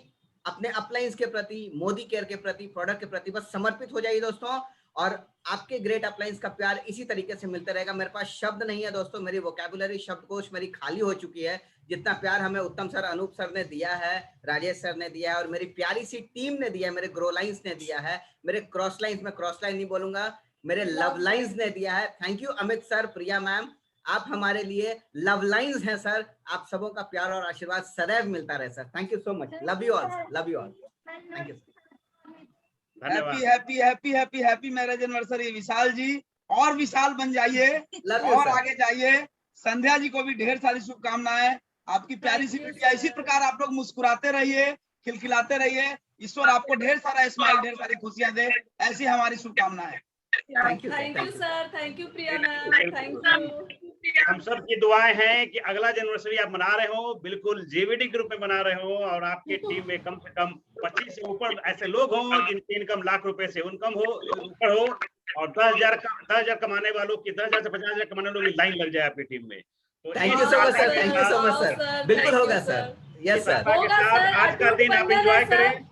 अपने अपलाइंस के प्रति, मोदी केयर के प्रति, प्रोडक्ट के प्रति। बस समर्पित हो जाइए दोस्तों, और आपके ग्रेट अपलाइंस का प्यार इसी तरीके से मिलता रहेगा। मेरे पास शब्द नहीं है दोस्तों, मेरी वोकैबुलरी, शब्दकोश मेरी खाली हो चुकी है। जितना प्यार हमें उत्तम सर, अनूप सर ने दिया है, राजेश सर ने दिया है, और मेरी प्यारी सी टीम ने दिया है, मेरे ग्रो लाइन्स ने दिया है, मेरे क्रॉस लाइन्स, में क्रॉस लाइन नहीं बोलूंगा, मेरे लव लाइन्स ने दिया है। Thank you Amit sir, Priya ma'am, आप हमारे लिए लव लाइन्स हैं सर। आप सबों का प्यार और आशीर्वाद सदैव मिलता रहे sir. Thank you so much, love you all, love you all, thank you. Happy happy happy happy happy marriage anniversary Vishal ji, और विशाल बन जाइए और आगे जाइए। संध्या जी को भी ढेर सारी शुभकामनाएं। आपकी प्यारी सी बेटिया, इसी प्रकार आप लोग मुस्कुराते रहिए, खिलखिलाते रहिए। ईश्वर आपको ढेर सारा स्माइल, ढेर सारी खुशियां दे, ऐसी हमारी शुभकामनाएं। Thank you sir, thank you Priya ma'am, thank you. हम सब की दुआएं हैं कि अगला एनिवर्सरी आप मना रहे हो बिल्कुल जेवीडी ग्रुप में मना रहे हो, और आपके टीम में कम से कम 25 से ऊपर ऐसे लोग हों जिनकी इनकम लाख रुपए से ऊपर हो, और 10,000 कमाने वालों की 10,000 से 50,000 कमाने वालों की लाइन लग जाए आपकी टीम में। तो thank you so much sir, thank you so much sir, बिल्कुल होगा सर। यस सर, आज का दिन आप एंजॉय करें।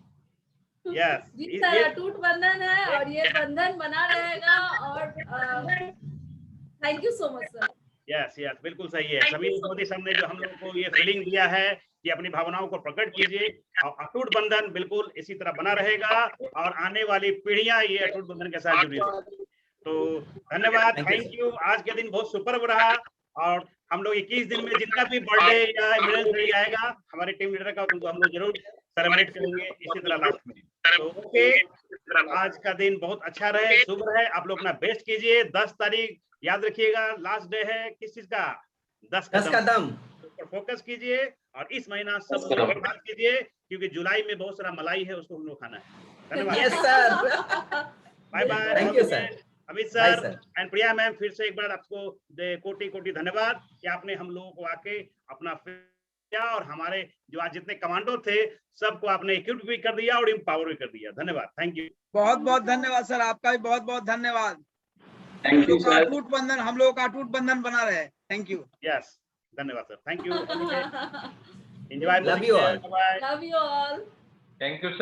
यस, ये अटूट बंधन है और ये बंधन बना रहेगा। और thank you so much sir. Yes yes, बिल्कुल सही है। समीर मोदी साहब ने जो हम लोगों को ये फीलिंग दिया है कि अपनी भावनाओं को प्रकट कीजिए, और अटूट बंधन बिल्कुल इसी तरह बना रहेगा, और आने वाली पीढ़ियां ये अटूट बंधन के साथ जुड़ी रहेगी। तो धन्यवाद, थैंक यू। आज का दिन बहुत सुपर्ब रहा, और हम लोग 21 दिन में जितना भी बर्थडे या एनिवर्सरी आएगा हमारे टीम लीडर का, उनको हम लोग जरूर सेलिब्रेट करेंगे इसी तरह लास्ट में। तो ओके, आज का दिन बहुत अच्छा रहे, शुभ रहे। आप लोग अपना बेस्ट कीजिए। 10 तारीख याद रखिएगा, लास्ट डे है किस चीज का? 10 कदम पर फोकस कीजिए, और इस महीना सब लोग बात कीजिए, क्योंकि जुलाई में बहुत सारा मलाई है, उसको हम लोग खाना है। धन्यवाद। Yes sir, bye bye, thank you sir. Amit sir and Priya ma'am, फिर से एक बार आपको कोटि कोटि धन्यवाद कि आपने हम लोगों को आके अपना किया, और हमारे जो आज जितने कमांडो थे सबको आपने इक्विप भी कर दिया और एम्पावर भी कर दिया। धन्यवाद, थैंक यू। बहुत बहुत धन्यवाद सर, आपका भी बहुत बहुत धन्यवाद। Thank you sir. अटूट बंधन, हम लोगों का अटूट बंधन बना रहे। Thank you. यस, धन्यवाद sir, thank you. Enjoy, love you all, love you all, thank you.